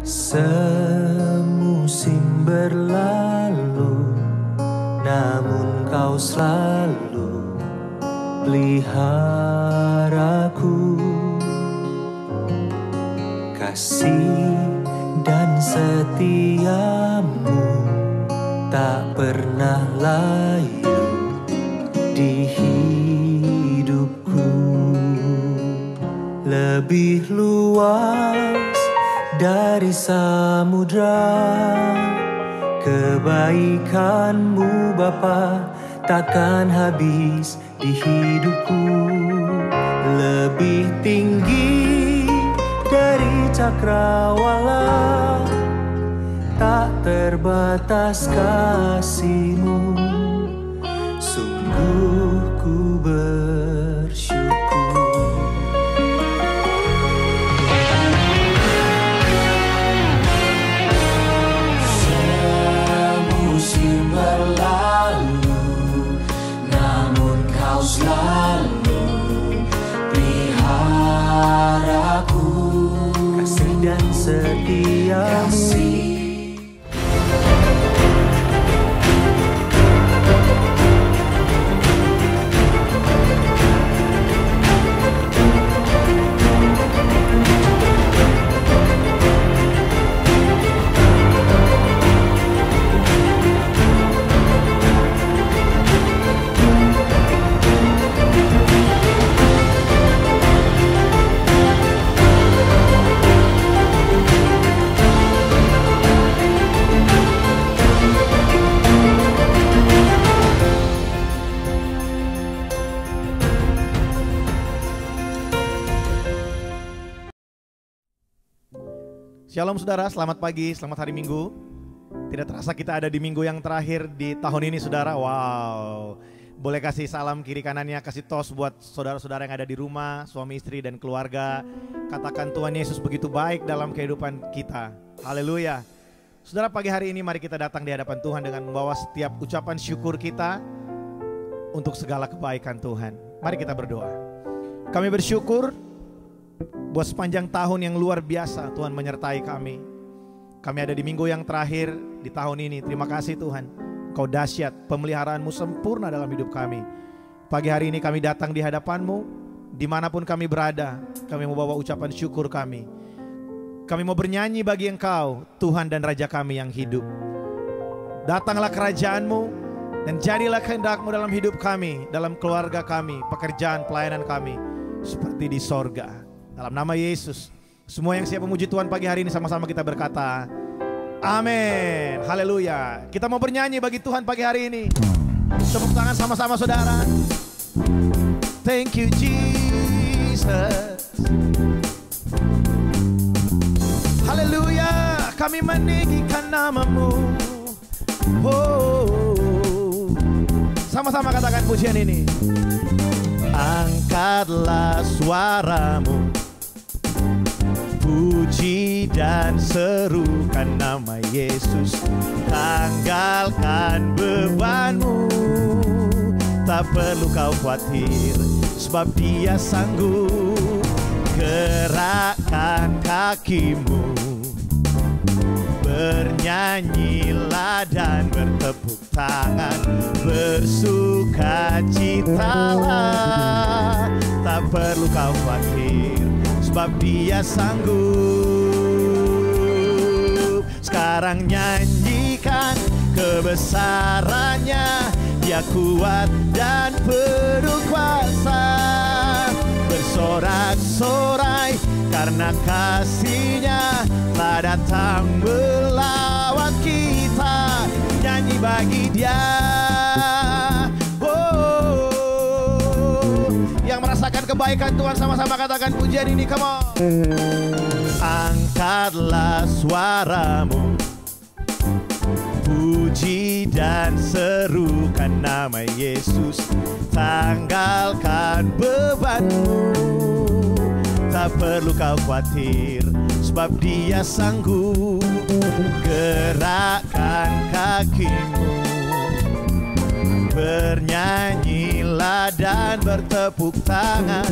Semusim berlalu, namun kau selalu peliharaku. Kasih dan setiamu tak pernah layu di hidupku. Lebih luas dari samudra, kebaikanmu Bapa takkan habis di hidupku. Lebih tinggi dari cakrawala, tak terbatas kasih-Mu. Sungguh ku bersyukur. Selalu peliharaku, kasih dan setiamu. Shalom saudara, selamat pagi, selamat hari Minggu. Tidak terasa kita ada di minggu yang terakhir di tahun ini saudara. Wow, boleh kasih salam kiri kanannya, kasih tos buat saudara-saudara yang ada di rumah, suami istri dan keluarga. Katakan Tuhan Yesus begitu baik dalam kehidupan kita. Haleluya. Saudara, pagi hari ini mari kita datang di hadapan Tuhan dengan membawa setiap ucapan syukur kita untuk segala kebaikan Tuhan. Mari kita berdoa. Kami bersyukur buat sepanjang tahun yang luar biasa Tuhan menyertai kami. Kami ada di minggu yang terakhir di tahun ini. Terima kasih Tuhan, Kau dahsyat, pemeliharaan-Mu sempurna dalam hidup kami. Pagi hari ini kami datang di hadapan-Mu, dimanapun kami berada, kami mau bawa ucapan syukur kami. Kami mau bernyanyi bagi Engkau, Tuhan dan Raja kami yang hidup. Datanglah kerajaan-Mu dan jadilah kehendak-Mu dalam hidup kami, dalam keluarga kami, pekerjaan, pelayanan kami, seperti di sorga. Dalam nama Yesus, semua yang siap memuji Tuhan pagi hari ini sama-sama kita berkata, amin, haleluya. Kita mau bernyanyi bagi Tuhan pagi hari ini. Tepuk tangan sama-sama saudara. Thank you Jesus. Haleluya, kami meninggikan nama-Mu. Oh, sama-sama katakan pujian ini. Angkatlah suaramu, puji dan serukan nama Yesus. Tanggalkan bebanmu, tak perlu kau khawatir, sebab Dia sanggup. Gerakkan kakimu, bernyanyilah dan bertepuk tangan, bersukacitalah, tak perlu kau khawatir, sebab Dia sanggup. Sekarang nyanyikan kebesarannya, Dia kuat dan penuh kuasa. Bersorak-sorai karena kasih-Nya telah datang melawan kita. Nyanyi bagi Dia. Yang merasakan kebaikan Tuhan sama-sama katakan pujian ini, come on. Angkatlah suaramu, puji dan serukan nama Yesus. Tanggalkan bebanmu, tak perlu kau khawatir, sebab Dia sanggup. Gerakkan kakimu, bernyanyilah dan bertepuk tangan,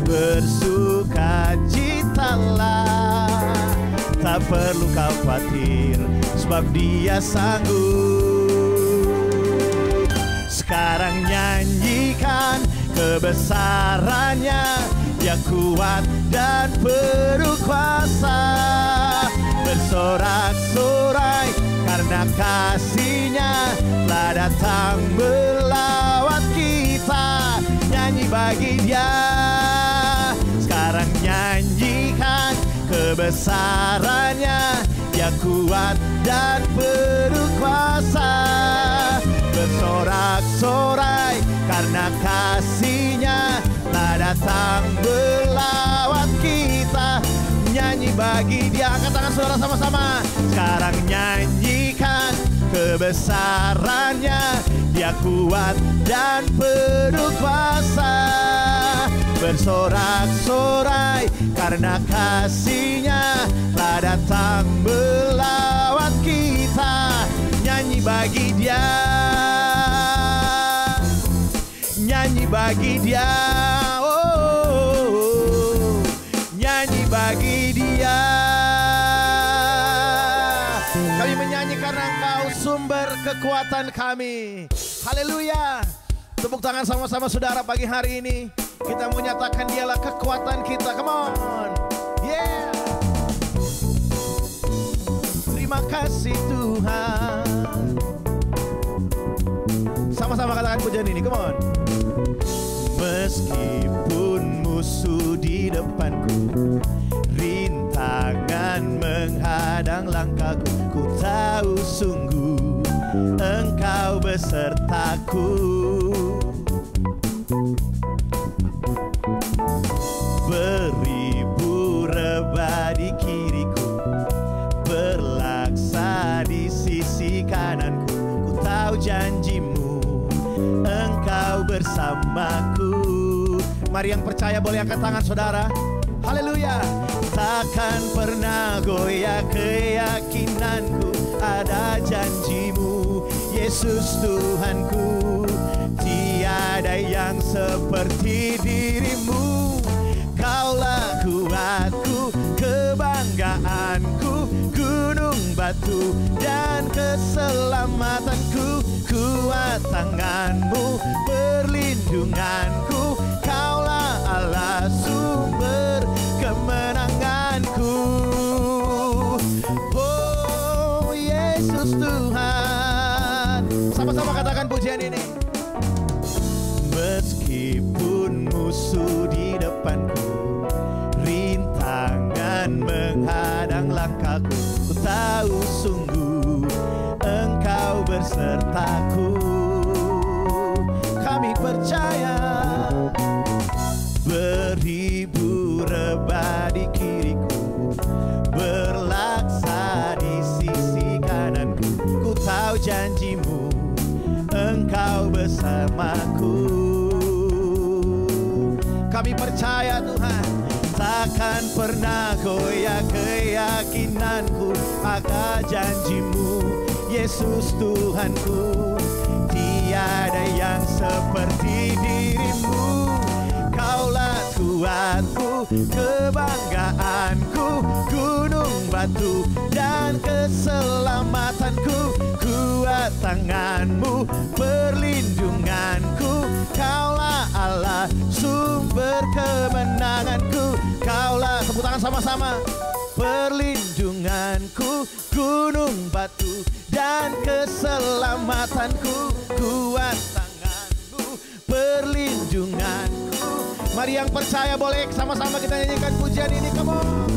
bersukacitalah, tak tak perlu kau khawatir, sebab Dia sanggup. Sekarang nyanyikan kebesarannya, Dia kuat dan berkuasa. Bersorak-sorai karena kasih-Nya telah datang melawat kita. Nyanyi bagi Dia. Sekarang nyanyikan kebesarannya, Dia kuat dan berkuasa. Bersorak-sorai karena kasih-Nya telah datang melawat kita. Nyanyi bagi Dia. Angkat tangan saudara sama-sama. Sekarang nyanyikan kebesarannya, Dia kuat dan berkuasa. Bersorak-sorai karena kasih-Nya telah datang melawat kita. Nyanyi bagi Dia. Nyanyi bagi Dia. Oh, nyanyi bagi Dia. Kami menyanyi karena Engkau sumber kekuatan kami. Haleluya. Tepuk tangan sama-sama saudara pagi hari ini. Kita mau nyatakan Dialah kekuatan kita. Come on. Yeah. Terima kasih Tuhan. Sama-sama katakan pujian ini. Come on. Meskipun musuh di depanku, rintangan menghadang langkahku, ku tahu sungguh Engkau besertaku. Beribu rebah di kiriku, berlaksa di sisi kananku, ku tahu janji-Mu Engkau bersamaku. Mari yang percaya boleh angkat tangan saudara. Haleluya. Takkan pernah goyah keyakinanku, ada janji-Mu Yesus Tuhanku. Tiada yang seperti diri-Mu. Kaulah kuatku, kebanggaanku, gunung batu dan keselamatanku. Kuat tangan-Mu, perlindunganku, Kaulah Allah sumber kemenanganku. Oh Yesus Tuhan. Sama-sama katakan pujian ini. Meskipun musuh di depanku, rintangan menghadang langkahku, ku tahu sungguh Engkau besertaku. Kami percaya. Beribu rebah di kiriku, berlaksa di sisi kananku, ku tahu janji-Mu Engkau bersamaku. Kami percaya Tuhan, takkan pernah goyah keyakinanku akan janji-Mu Yesus Tuhanku. Tiada yang seperti diri-Mu. Kaulah kuatku, kebanggaanku, gunung batu dan keselamatanku. Kuat tangan-Mu, perlindunganku, Kaulah Allah sumber kemenanganku. Kaulah, tepuk tangan sama-sama. Perlindunganku, gunung batu dan keselamatanku. Kuat tangan-Mu, perlindunganku. Mari yang percaya boleh sama-sama kita nyanyikan pujian ini. Come on.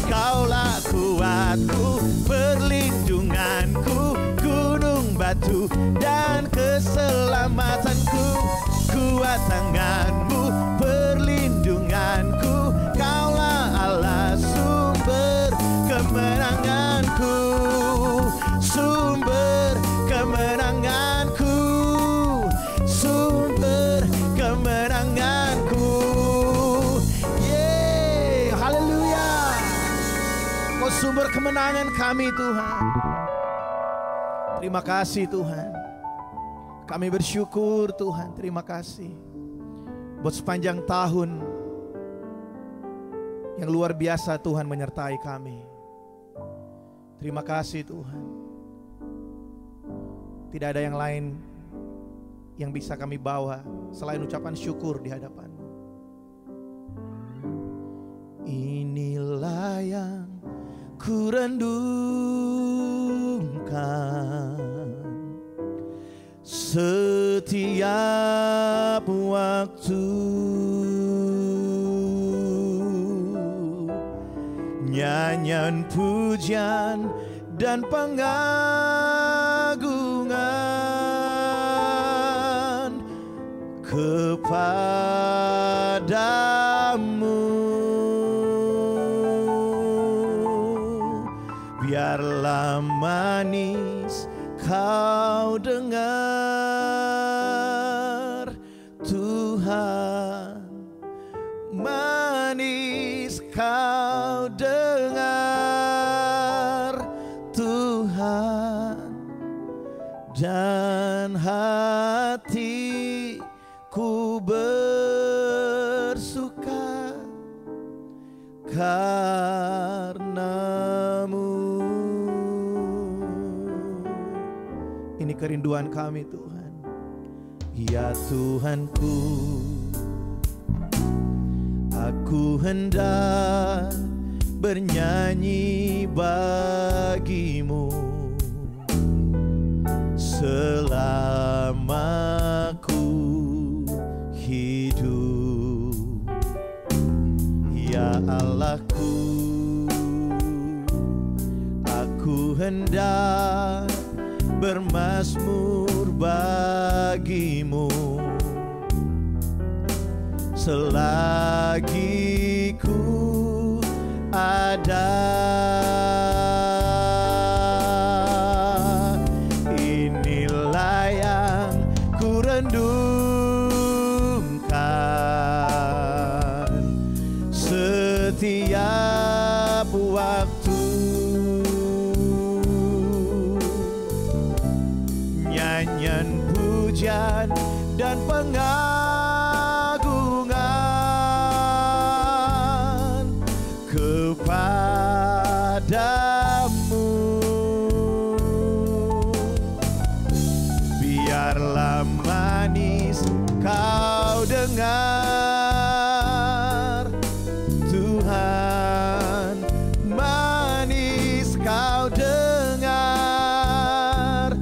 Kaulah kuatku, perlindunganku, gunung batu dan keselamatanku. Kuat tangan-Mu, perlindunganku, Kaulah Allah sumber kemenanganku. Sumber kemenanganku, sumber kemenanganku. Yeay, haleluya. Kau sumber kemenangan kami Tuhan. Terima kasih Tuhan. Kami bersyukur Tuhan, terima kasih buat sepanjang tahun yang luar biasa Tuhan menyertai kami. Terima kasih Tuhan. Tidak ada yang lain yang bisa kami bawa selain ucapan syukur di hadapan-Mu. Inilah yang ku renungkan setiap waktu, nyanyian pujian dan pengagungan kepadamu. Biarlah manis kau dengar Tuhan, manis kau dengar Tuhan, dan hatiku bersuka karena-Mu. Ini kerinduan kami Tuhan. Ya Tuhanku, aku hendak bernyanyi bagi-Mu selama ku hidup. Ya Allahku, aku hendak bermazmur bagi-Mu selagi ku ada. Inilah yang ku renungkan setiap waktu, nyanyian pujian dan pengagungan kepadamu. Biarlah manis kau dengar Tuhan, manis kau dengar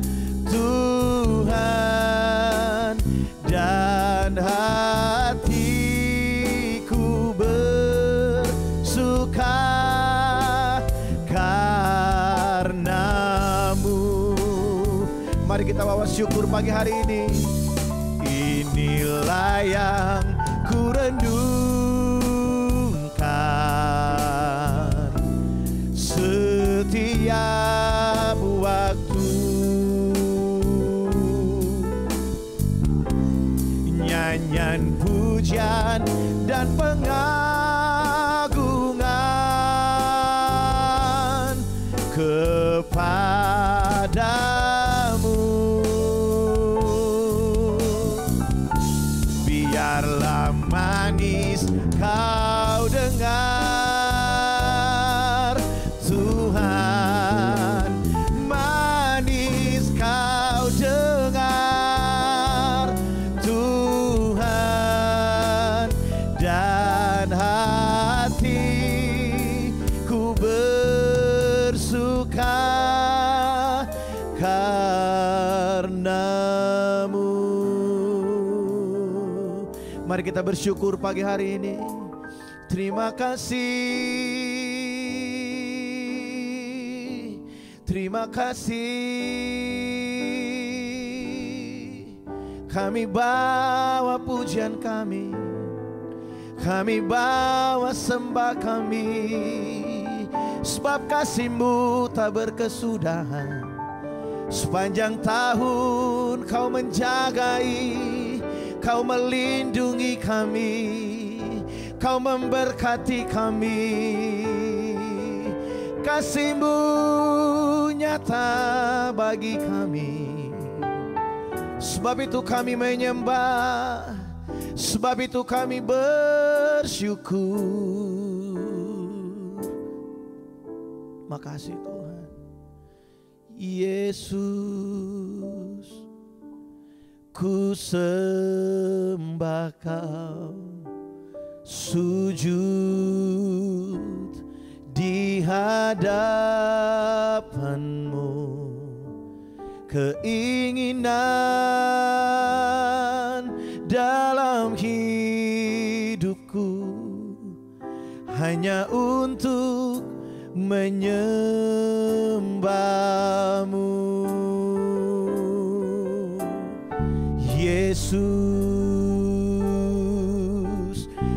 Tuhan, dan hatiku bersuka karena-Mu. Mari kita bawa syukur pagi hari ini. Inilah yang ku renungkan setiap waktu, nyanyian pujian dan pengagungan kepadamu. Biarlah manis kau dengar Tuhan, manis kau dengar Tuhan, dan hatiku bersuka karena-Mu. Mari kita bersyukur pagi hari ini. Terima kasih, terima kasih. Kami bawa pujian kami bawa sembah kami, sebab kasih-Mu tak berkesudahan. Sepanjang tahun Kau menjagai, Kau melindungi kami, Kau memberkati kami. Kasih-Mu nyata bagi kami, sebab itu kami menyembah, sebab itu kami bersyukur. Makasih Tuhan. Yesus, ku sembah Kau, sujud di hadapan-Mu, keinginan dalam hidupku hanya untuk menyembah-Mu. Yesus,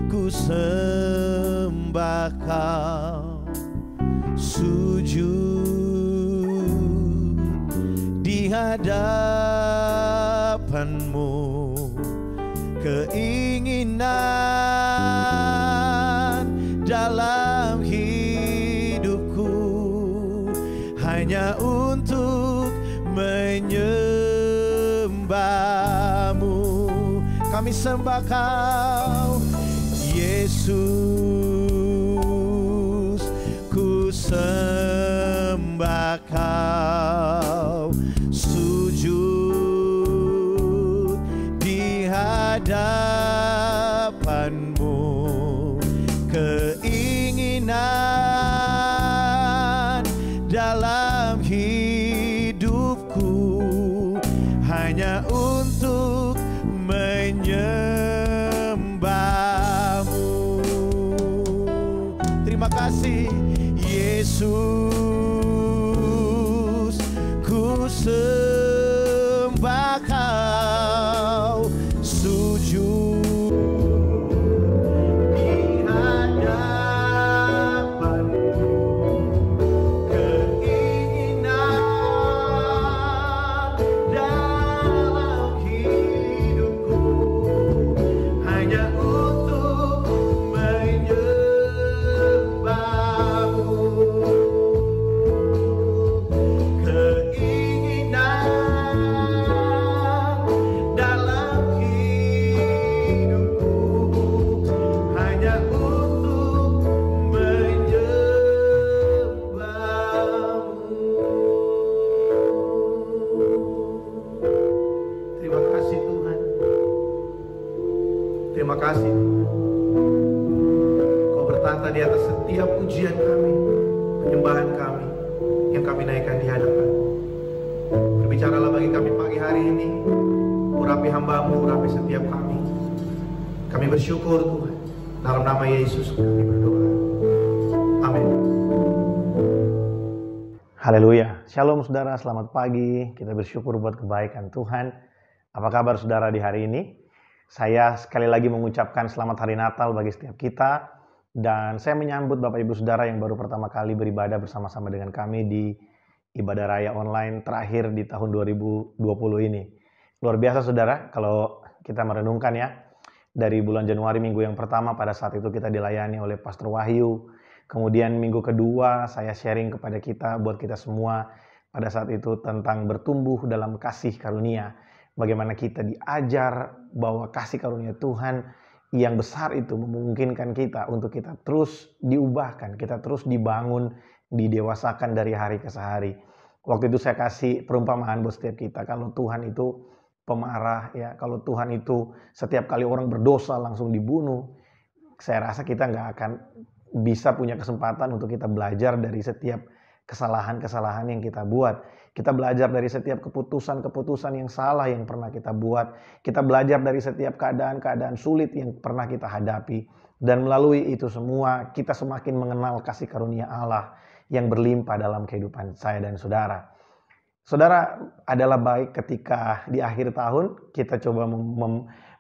ku sembah Kau, sujud di hadapan-Mu, keinginan dalam hidupku hanya untuk menyembah-Mu. Kami sembah Kau, Yesus, ku sembah Kau, sujud di hadapan-Mu, keinginan dalam hidupku hanya untuk menyembah-Mu. Terima kasih Yesus, ku sembah Kau, sujud di hadapan-Mu, keinginan dalam hidupku hanya untuk menyembah-Mu, keinginan dalam hidupku hanya untuk menyembah-Mu. Terima kasih Tuhan. Terima kasih Tuhan. Kau bertata di atas setiap pujian kami, penyembahan kami yang kami naikkan di hadapan. Berbicaralah bagi kami pagi hari ini, urapi hamba-Mu, urapi setiap kami. Kami bersyukur Tuhan, dalam nama Yesus kami berdoa. Amin. Haleluya. Shalom saudara, selamat pagi. Kita bersyukur buat kebaikan Tuhan. Apa kabar saudara di hari ini? Saya sekali lagi mengucapkan selamat hari Natal bagi setiap kita. Dan saya menyambut Bapak Ibu Saudara yang baru pertama kali beribadah bersama-sama dengan kami di ibadah raya online terakhir di tahun 2020 ini. Luar biasa saudara, kalau kita merenungkan ya. Dari bulan Januari minggu yang pertama pada saat itu kita dilayani oleh Pastor Wahyu. Kemudian minggu kedua saya sharing kepada kita, buat kita semua pada saat itu tentang bertumbuh dalam kasih karunia. Bagaimana kita diajar bahwa kasih karunia Tuhan yang besar itu memungkinkan kita untuk kita terus diubahkan, kita terus dibangun, didewasakan dari hari ke hari. Waktu itu saya kasih perumpamaan buat setiap kita, kalau Tuhan itu pemarah ya, kalau Tuhan itu setiap kali orang berdosa langsung dibunuh, saya rasa kita nggak akan bisa punya kesempatan untuk kita belajar dari setiap kesalahan-kesalahan yang kita buat. Kita belajar dari setiap keputusan-keputusan yang salah yang pernah kita buat. Kita belajar dari setiap keadaan-keadaan sulit yang pernah kita hadapi. Dan melalui itu semua kita semakin mengenal kasih karunia Allah yang berlimpah dalam kehidupan saya dan saudara. Saudara, adalah baik ketika di akhir tahun kita coba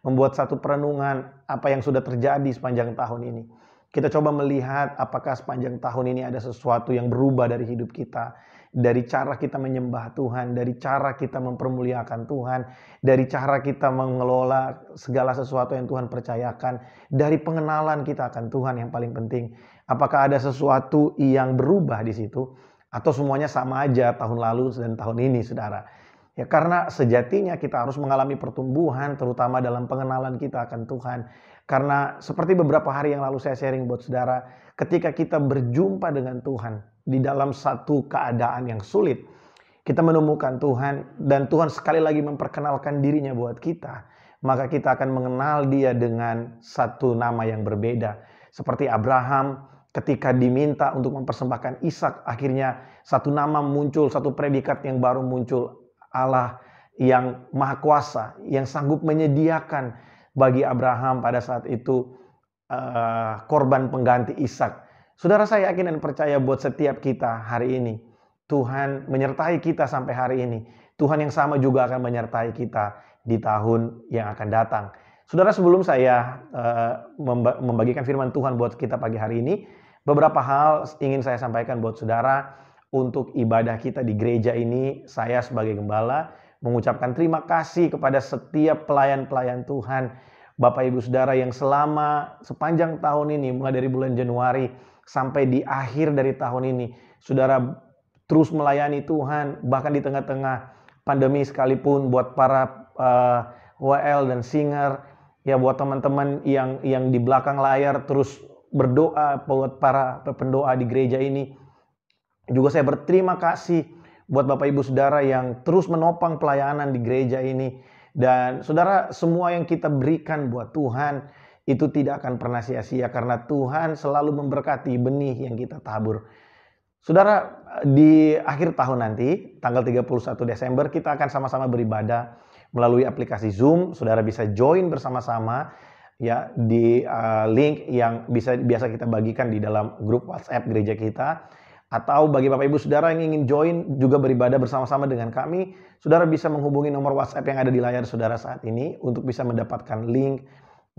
membuat satu perenungan apa yang sudah terjadi sepanjang tahun ini. Kita coba melihat apakah sepanjang tahun ini ada sesuatu yang berubah dari hidup kita. Dari cara kita menyembah Tuhan, dari cara kita mempermuliakan Tuhan, dari cara kita mengelola segala sesuatu yang Tuhan percayakan, dari pengenalan kita akan Tuhan yang paling penting. Apakah ada sesuatu yang berubah di situ? Atau semuanya sama aja tahun lalu dan tahun ini, saudara? Ya, karena sejatinya kita harus mengalami pertumbuhan, terutama dalam pengenalan kita akan Tuhan. Karena seperti beberapa hari yang lalu saya sharing buat saudara, ketika kita berjumpa dengan Tuhan di dalam satu keadaan yang sulit, kita menemukan Tuhan dan Tuhan sekali lagi memperkenalkan dirinya buat kita, maka kita akan mengenal Dia dengan satu nama yang berbeda. Seperti Abraham ketika diminta untuk mempersembahkan Ishak, akhirnya satu nama muncul, satu predikat yang baru muncul, Allah yang Maha Kuasa, yang sanggup menyediakan bagi Abraham pada saat itu korban pengganti Ishak. Saudara, saya yakin dan percaya buat setiap kita hari ini, Tuhan menyertai kita sampai hari ini. Tuhan yang sama juga akan menyertai kita di tahun yang akan datang. Saudara, sebelum saya membagikan firman Tuhan buat kita pagi hari ini, beberapa hal ingin saya sampaikan buat saudara. Untuk ibadah kita di gereja ini, saya sebagai gembala mengucapkan terima kasih kepada setiap pelayan-pelayan Tuhan, Bapak Ibu Saudara yang selama sepanjang tahun ini, mulai dari bulan Januari sampai di akhir dari tahun ini, saudara terus melayani Tuhan, bahkan di tengah-tengah pandemi sekalipun, buat para WL dan singer, ya buat teman-teman yang di belakang layar terus berdoa, buat para pendoa di gereja ini. Juga saya berterima kasih buat Bapak Ibu Saudara yang terus menopang pelayanan di gereja ini. Dan saudara, semua yang kita berikan buat Tuhan itu tidak akan pernah sia-sia, karena Tuhan selalu memberkati benih yang kita tabur. Saudara, di akhir tahun nanti, tanggal 31 Desember, kita akan sama-sama beribadah melalui aplikasi Zoom. Saudara bisa join bersama-sama ya di link yang biasa kita bagikan di dalam grup WhatsApp gereja kita. Atau bagi Bapak Ibu Saudara yang ingin join juga beribadah bersama-sama dengan kami, saudara bisa menghubungi nomor WhatsApp yang ada di layar saudara saat ini untuk bisa mendapatkan link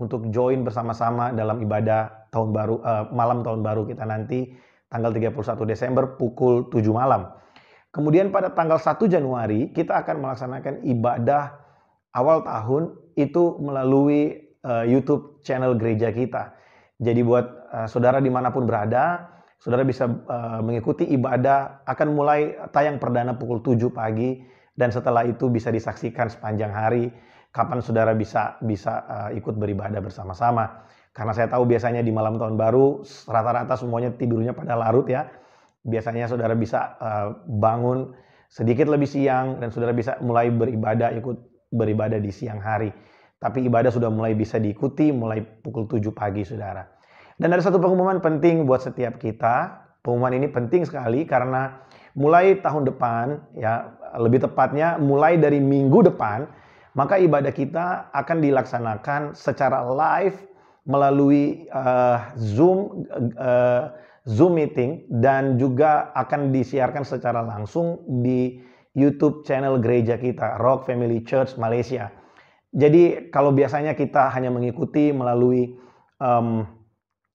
untuk join bersama-sama dalam ibadah tahun baru, malam tahun baru kita nanti, tanggal 31 Desember pukul 7 malam. Kemudian pada tanggal 1 Januari kita akan melaksanakan ibadah awal tahun itu melalui YouTube channel gereja kita. Jadi buat saudara dimanapun berada, saudara bisa mengikuti ibadah, akan mulai tayang perdana pukul 7 pagi dan setelah itu bisa disaksikan sepanjang hari. Kapan saudara bisa ikut beribadah bersama-sama. Karena saya tahu biasanya di malam tahun baru rata-rata semuanya tidurnya pada larut ya. Biasanya saudara bisa bangun sedikit lebih siang dan saudara bisa mulai ikut beribadah di siang hari. Tapi ibadah sudah mulai bisa diikuti mulai pukul 7 pagi saudara. Dan ada satu pengumuman penting buat setiap kita. Pengumuman ini penting sekali karena mulai tahun depan ya, lebih tepatnya mulai dari minggu depan, maka ibadah kita akan dilaksanakan secara live melalui Zoom meeting dan juga akan disiarkan secara langsung di YouTube channel gereja kita, Rock Family Church Malaysia. Jadi kalau biasanya kita hanya mengikuti melalui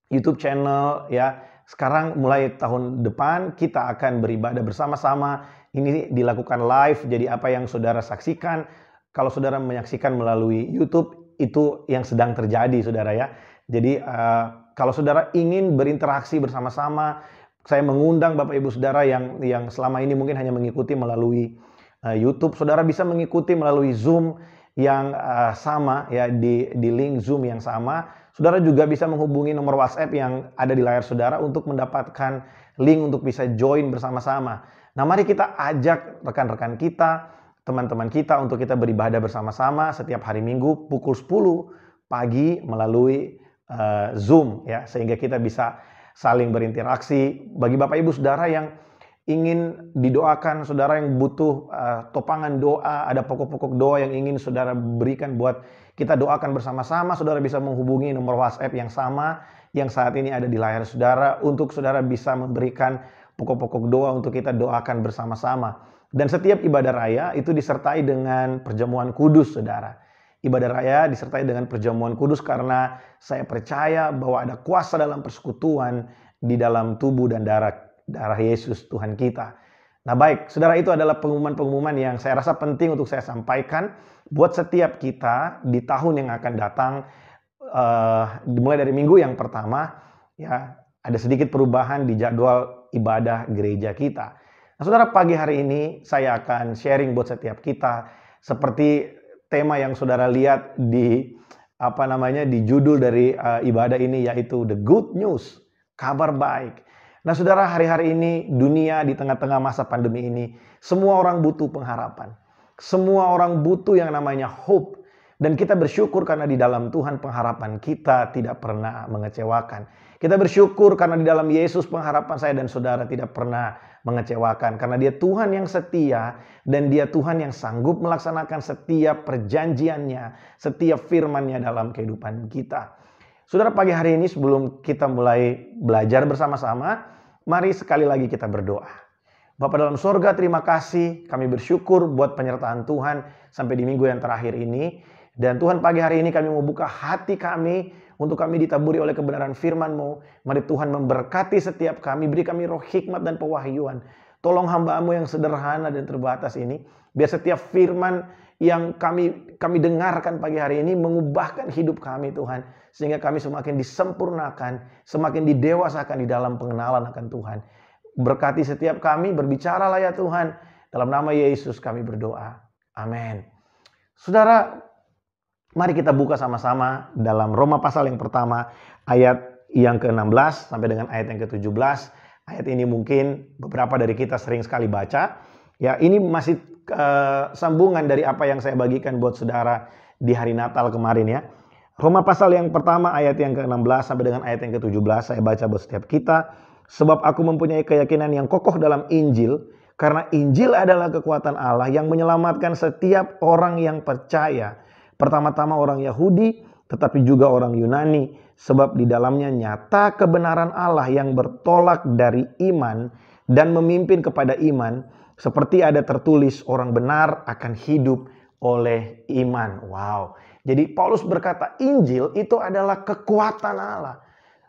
YouTube channel ya, sekarang mulai tahun depan kita akan beribadah bersama-sama. Ini dilakukan live, jadi apa yang saudara saksikan, kalau saudara menyaksikan melalui YouTube, itu yang sedang terjadi saudara ya. Jadi kalau saudara ingin berinteraksi bersama-sama, saya mengundang Bapak Ibu Saudara yang selama ini mungkin hanya mengikuti melalui YouTube, saudara bisa mengikuti melalui Zoom yang sama ya, di link Zoom yang sama. Saudara juga bisa menghubungi nomor WhatsApp yang ada di layar saudara untuk mendapatkan link untuk bisa join bersama-sama. Nah, mari kita ajak rekan-rekan kita, teman-teman kita untuk kita beribadah bersama-sama setiap hari Minggu pukul 10 pagi melalui Zoom ya, sehingga kita bisa saling berinteraksi. Bagi Bapak Ibu Saudara yang ingin didoakan, saudara yang butuh topangan doa, ada pokok-pokok doa yang ingin saudara berikan buat kita doakan bersama-sama, saudara bisa menghubungi nomor WhatsApp yang sama yang saat ini ada di layar saudara untuk saudara bisa memberikan pokok-pokok doa untuk kita doakan bersama-sama. Dan setiap ibadah raya itu disertai dengan perjamuan kudus, saudara. Ibadah raya disertai dengan perjamuan kudus karena saya percaya bahwa ada kuasa dalam persekutuan di dalam tubuh dan darah Yesus Tuhan kita. Nah baik, saudara, itu adalah pengumuman-pengumuman yang saya rasa penting untuk saya sampaikan buat setiap kita di tahun yang akan datang. Dimulai dari minggu yang pertama, ya ada sedikit perubahan di jadwal ibadah gereja kita. Nah saudara, pagi hari ini saya akan sharing buat setiap kita seperti tema yang saudara lihat di di judul dari ibadah ini, yaitu The Good News, kabar baik. Nah saudara, hari-hari ini dunia di tengah-tengah masa pandemi ini, semua orang butuh pengharapan. Semua orang butuh yang namanya hope. Dan kita bersyukur karena di dalam Tuhan pengharapan kita tidak pernah mengecewakan. Kita bersyukur karena di dalam Yesus pengharapan saya dan saudara tidak pernah mengecewakan. Karena Dia Tuhan yang setia dan Dia Tuhan yang sanggup melaksanakan setiap perjanjiannya, setiap firman-Nya dalam kehidupan kita. Saudara, pagi hari ini sebelum kita mulai belajar bersama-sama, mari sekali lagi kita berdoa. Bapa dalam sorga, terima kasih. Kami bersyukur buat penyertaan Tuhan sampai di minggu yang terakhir ini. Dan Tuhan, pagi hari ini kami mau buka hati kami untuk kami ditaburi oleh kebenaran firman-Mu. Mari Tuhan memberkati setiap kami, beri kami roh hikmat dan pewahyuan. Tolong hamba-Mu yang sederhana dan terbatas ini, biar setiap firman yang kami dengarkan pagi hari ini mengubahkan hidup kami Tuhan. Sehingga kami semakin disempurnakan, semakin didewasakan di dalam pengenalan akan Tuhan. Berkati setiap kami, berbicaralah ya Tuhan. Dalam nama Yesus kami berdoa. Amin. Saudara, mari kita buka sama-sama dalam Roma pasal yang pertama, ayat yang ke-16 sampai dengan ayat yang ke-17. Ayat ini mungkin beberapa dari kita sering sekali baca. Ya, ini masih sambungan dari apa yang saya bagikan buat saudara di hari Natal kemarin ya. Roma pasal yang pertama ayat yang ke-16 sampai dengan ayat yang ke-17 saya baca buat setiap kita. Sebab aku mempunyai keyakinan yang kokoh dalam Injil, karena Injil adalah kekuatan Allah yang menyelamatkan setiap orang yang percaya. Pertama-tama orang Yahudi, tetapi juga orang Yunani. Sebab di dalamnya nyata kebenaran Allah yang bertolak dari iman dan memimpin kepada iman. Seperti ada tertulis, orang benar akan hidup oleh iman. Wow. Jadi Paulus berkata Injil itu adalah kekuatan Allah.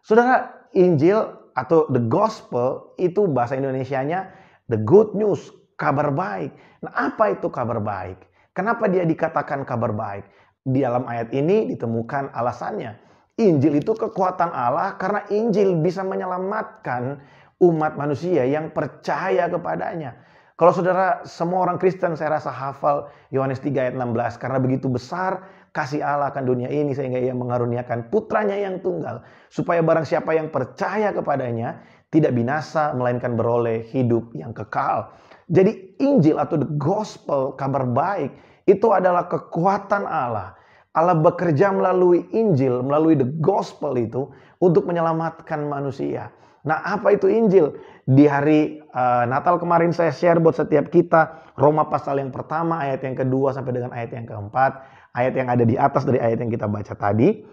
Saudara, Injil atau the gospel itu bahasa Indonesianya the good news, kabar baik. Nah, apa itu kabar baik? Kenapa dia dikatakan kabar baik? Di dalam ayat ini ditemukan alasannya. Injil itu kekuatan Allah karena Injil bisa menyelamatkan umat manusia yang percaya kepadanya. Kalau saudara, semua orang Kristen saya rasa hafal Yohanes 3 ayat 16. Karena begitu besar kasih Allah akan dunia ini sehingga Ia mengaruniakan putranya yang tunggal. Supaya barang siapa yang percaya kepadanya tidak binasa melainkan beroleh hidup yang kekal. Jadi Injil atau the gospel, kabar baik, itu adalah kekuatan Allah. Allah bekerja melalui Injil, melalui the gospel itu untuk menyelamatkan manusia. Nah, apa itu Injil? Di hari Natal kemarin saya share buat setiap kita Roma pasal yang pertama ayat yang kedua sampai dengan ayat yang keempat. Ayat yang ada di atas dari ayat yang kita baca tadi.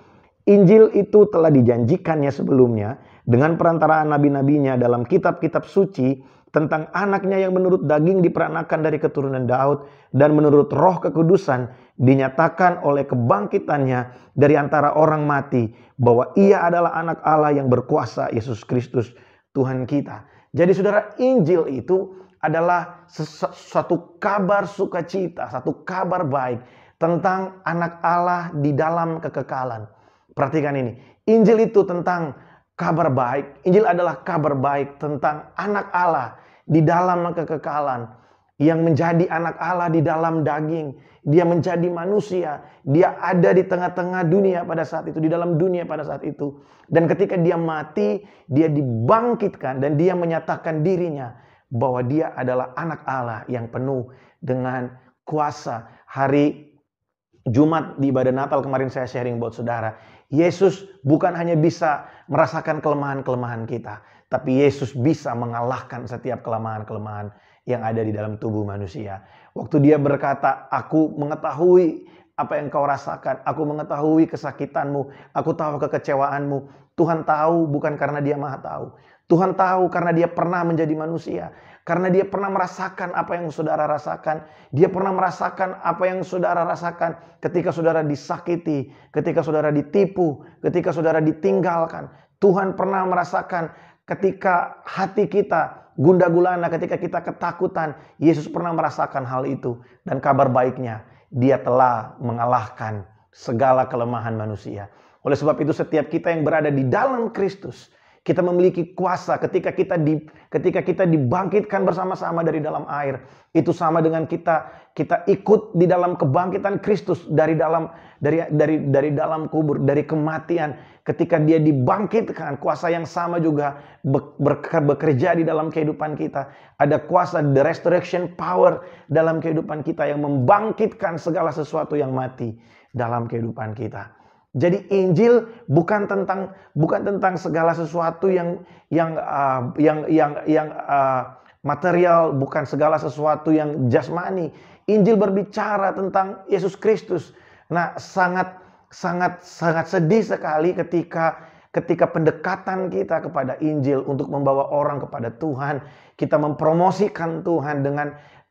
Injil itu telah dijanjikannya sebelumnya dengan perantaraan nabi-nabinya dalam kitab-kitab suci tentang anaknya yang menurut daging diperanakan dari keturunan Daud dan menurut roh kekudusan dinyatakan oleh kebangkitannya dari antara orang mati bahwa ia adalah anak Allah yang berkuasa, Yesus Kristus Tuhan kita. Jadi saudara, Injil itu adalah suatu kabar sukacita, satu kabar baik tentang anak Allah di dalam kekekalan. Perhatikan ini, Injil itu tentang kabar baik. Injil adalah kabar baik tentang anak Allah di dalam kekekalan. Yang menjadi anak Allah di dalam daging. Dia menjadi manusia. Dia ada di tengah-tengah dunia pada saat itu. Di dalam dunia pada saat itu. Dan ketika dia mati, dia dibangkitkan. Dan dia menyatakan dirinya bahwa dia adalah anak Allah yang penuh dengan kuasa. Hari Jumat di ibadah Natal kemarin saya sharing buat saudara. Yesus bukan hanya bisa merasakan kelemahan-kelemahan kita. Tapi Yesus bisa mengalahkan setiap kelemahan-kelemahan yang ada di dalam tubuh manusia. Waktu dia berkata, aku mengetahui apa yang kau rasakan. Aku mengetahui kesakitanmu. Aku tahu kekecewaanmu. Tuhan tahu bukan karena dia maha tahu. Tuhan tahu karena dia pernah menjadi manusia. Karena dia pernah merasakan apa yang saudara rasakan. Dia pernah merasakan apa yang saudara rasakan ketika saudara disakiti, ketika saudara ditipu, ketika saudara ditinggalkan. Tuhan pernah merasakan ketika hati kita gundah gulana, ketika kita ketakutan. Yesus pernah merasakan hal itu. Dan kabar baiknya, dia telah mengalahkan segala kelemahan manusia. Oleh sebab itu setiap kita yang berada di dalam Kristus, Kita memiliki kuasa ketika kita dibangkitkan bersama-sama dari dalam air. Itu sama dengan kita ikut di dalam kebangkitan Kristus dari dalam kubur, dari kematian. Ketika dia dibangkitkan, kuasa yang sama juga bekerja di dalam kehidupan kita. Ada kuasa the resurrection power dalam kehidupan kita yang membangkitkan segala sesuatu yang mati dalam kehidupan kita. Jadi Injil bukan tentang segala sesuatu yang material, bukan segala sesuatu yang jasmani. Injil berbicara tentang Yesus Kristus. Nah, sangat sedih sekali ketika pendekatan kita kepada Injil untuk membawa orang kepada Tuhan, kita mempromosikan Tuhan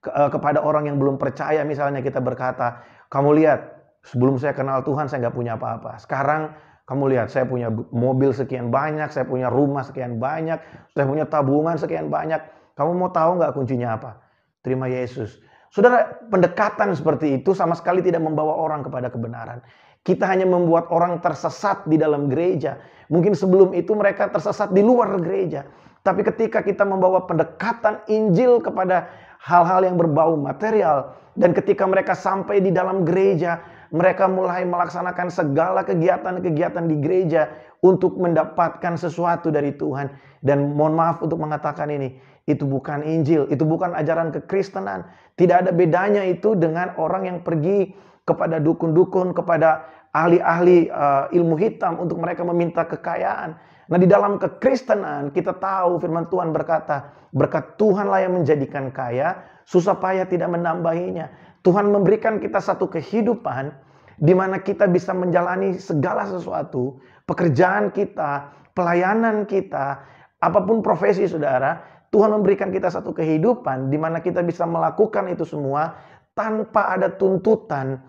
kepada orang yang belum percaya. Misalnya kita berkata, kamu lihat, sebelum saya kenal Tuhan saya nggak punya apa-apa. Sekarang kamu lihat, saya punya mobil sekian banyak, saya punya rumah sekian banyak, saya punya tabungan sekian banyak. Kamu mau tahu nggak kuncinya apa? Terima Yesus. Saudara, pendekatan seperti itu sama sekali tidak membawa orang kepada kebenaran. Kita hanya membuat orang tersesat di dalam gereja. Mungkin sebelum itu mereka tersesat di luar gereja. Tapi ketika kita membawa pendekatan Injil kepada hal-hal yang berbau material, dan ketika mereka sampai di dalam gereja, mereka mulai melaksanakan segala kegiatan-kegiatan di gereja untuk mendapatkan sesuatu dari Tuhan. Dan mohon maaf untuk mengatakan ini, itu bukan Injil, itu bukan ajaran kekristenan. Tidak ada bedanya itu dengan orang yang pergi kepada dukun-dukun, kepada ahli-ahli ilmu hitam untuk mereka meminta kekayaan. Nah, di dalam kekristenan kita tahu firman Tuhan berkata, berkat Tuhanlah yang menjadikan kaya, susah payah tidak menambahinya. Tuhan memberikan kita satu kehidupan di mana kita bisa menjalani segala sesuatu, pekerjaan kita, pelayanan kita, apapun profesi saudara, Tuhan memberikan kita satu kehidupan di mana kita bisa melakukan itu semua tanpa ada tuntutan,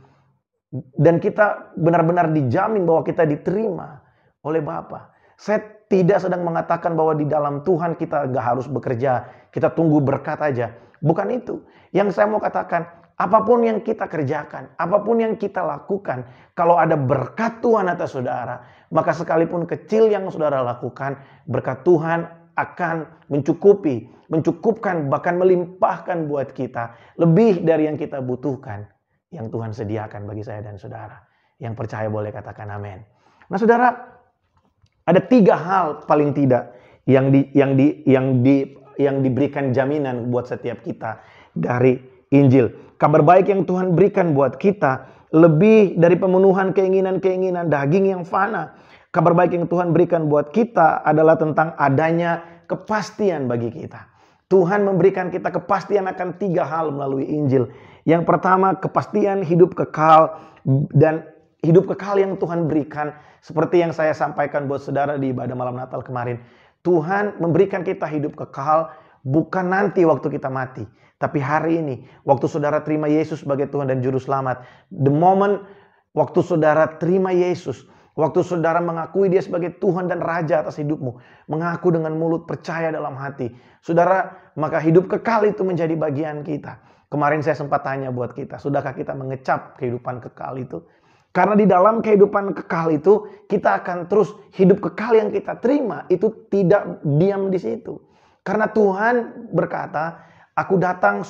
dan kita benar-benar dijamin bahwa kita diterima oleh Bapa. Saya tidak sedang mengatakan bahwa di dalam Tuhan kita gak harus bekerja, kita tunggu berkat aja. Bukan itu. Yang saya mau katakan, apapun yang kita kerjakan, apapun yang kita lakukan, kalau ada berkat Tuhan atas saudara, maka sekalipun kecil yang saudara lakukan, berkat Tuhan akan mencukupkan, bahkan melimpahkan buat kita. Lebih dari yang kita butuhkan, yang Tuhan sediakan bagi saya dan saudara. Yang percaya boleh katakan amin. Nah saudara, ada 3 hal paling tidak yang diberikan jaminan buat setiap kita dari Injil. Kabar baik yang Tuhan berikan buat kita lebih dari pemenuhan keinginan-keinginan daging yang fana. Kabar baik yang Tuhan berikan buat kita adalah tentang adanya kepastian bagi kita. Tuhan memberikan kita kepastian akan 3 hal melalui Injil. Yang pertama, kepastian hidup kekal, dan hidup kekal yang Tuhan berikan seperti yang saya sampaikan buat saudara di ibadah malam Natal kemarin. Tuhan memberikan kita hidup kekal bukan nanti waktu kita mati, tapi hari ini waktu saudara terima Yesus sebagai Tuhan dan Juru Selamat. The moment waktu saudara terima Yesus, waktu saudara mengakui Dia sebagai Tuhan dan Raja atas hidupmu, mengaku dengan mulut, percaya dalam hati, saudara, maka hidup kekal itu menjadi bagian kita. Kemarin saya sempat tanya buat kita, sudahkah kita mengecap kehidupan kekal itu? Karena di dalam kehidupan kekal itu, kita akan terus hidup kekal yang kita terima, itu tidak diam di situ. Karena Tuhan berkata, aku datang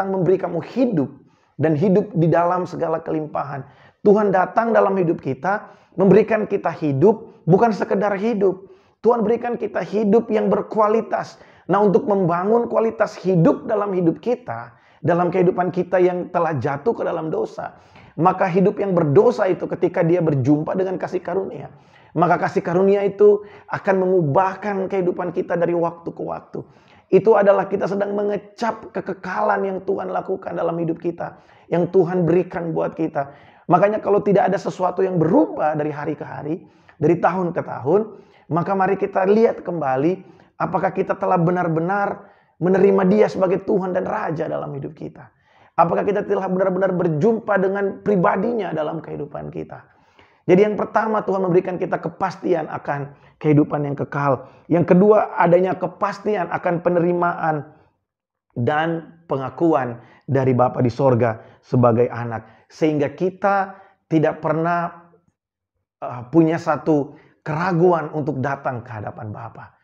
memberi kamu hidup, dan hidup di dalam segala kelimpahan. Tuhan datang dalam hidup kita, memberikan kita hidup, bukan sekedar hidup. Tuhan berikan kita hidup yang berkualitas. Nah, untuk membangun kualitas hidup dalam hidup kita, dalam kehidupan kita yang telah jatuh ke dalam dosa, maka hidup yang berdosa itu ketika dia berjumpa dengan kasih karunia, maka kasih karunia itu akan mengubahkan kehidupan kita dari waktu ke waktu. Itu adalah kita sedang mengecap kekekalan yang Tuhan lakukan dalam hidup kita, yang Tuhan berikan buat kita. Makanya kalau tidak ada sesuatu yang berubah dari hari ke hari, dari tahun ke tahun, maka mari kita lihat kembali apakah kita telah benar-benar menerima Dia sebagai Tuhan dan Raja dalam hidup kita. Apakah kita telah benar-benar berjumpa dengan pribadinya dalam kehidupan kita. Jadi yang pertama, Tuhan memberikan kita kepastian akan kehidupan yang kekal. Yang kedua, adanya kepastian akan penerimaan dan pengakuan dari Bapa di sorga sebagai anak. Sehingga kita tidak pernah punya satu keraguan untuk datang ke hadapan Bapa.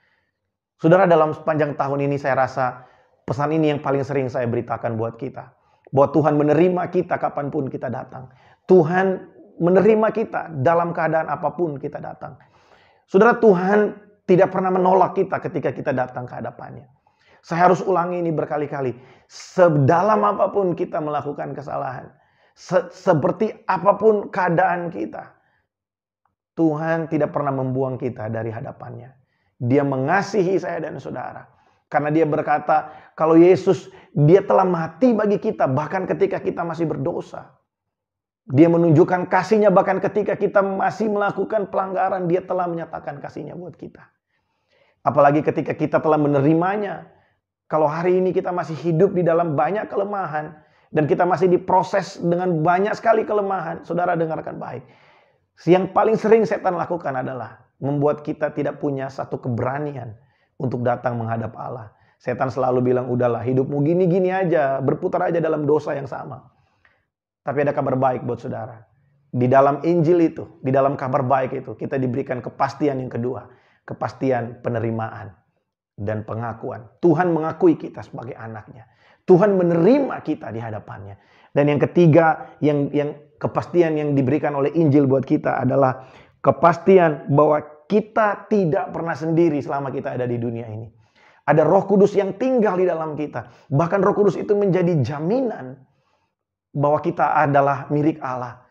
Saudara, dalam sepanjang tahun ini saya rasa pesan ini yang paling sering saya beritakan buat kita. Bahwa Tuhan menerima kita kapanpun kita datang. Tuhan menerima kita dalam keadaan apapun kita datang. Saudara, Tuhan tidak pernah menolak kita ketika kita datang ke hadapannya. Saya harus ulangi ini berkali-kali. Sedalam apapun kita melakukan kesalahan, seperti apapun keadaan kita, Tuhan tidak pernah membuang kita dari hadapannya. Dia mengasihi saya dan saudara. Karena dia berkata, kalau Yesus, dia telah mati bagi kita bahkan ketika kita masih berdosa. Dia menunjukkan kasihnya bahkan ketika kita masih melakukan pelanggaran, dia telah menyatakan kasihnya buat kita. Apalagi ketika kita telah menerimanya. Kalau hari ini kita masih hidup di dalam banyak kelemahan, dan kita masih diproses dengan banyak sekali kelemahan, saudara dengarkan baik. Yang paling sering setan lakukan adalah membuat kita tidak punya satu keberanian untuk datang menghadap Allah. Setan selalu bilang, udahlah hidupmu gini-gini aja, berputar aja dalam dosa yang sama. Tapi ada kabar baik buat saudara. Di dalam Injil itu, di dalam kabar baik itu, kita diberikan kepastian yang kedua. Kepastian penerimaan dan pengakuan. Tuhan mengakui kita sebagai anaknya. Tuhan menerima kita di hadapannya. Dan yang ketiga, yang kepastian yang diberikan oleh Injil buat kita adalah kepastian bahwa kita tidak pernah sendiri selama kita ada di dunia ini. Ada Roh Kudus yang tinggal di dalam kita. Bahkan Roh Kudus itu menjadi jaminan bahwa kita adalah milik Allah.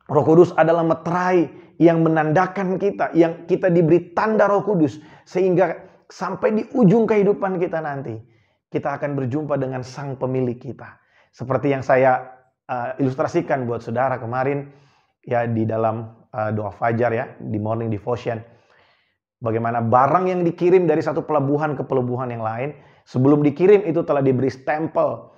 Roh Kudus adalah meterai yang menandakan kita, yang kita diberi tanda Roh Kudus. Sehingga sampai di ujung kehidupan kita nanti, kita akan berjumpa dengan Sang Pemilik kita. Seperti yang saya ilustrasikan buat saudara kemarin, ya di dalam doa fajar ya, di morning devotion. Bagaimana barang yang dikirim dari satu pelabuhan ke pelabuhan yang lain, sebelum dikirim itu telah diberi stempel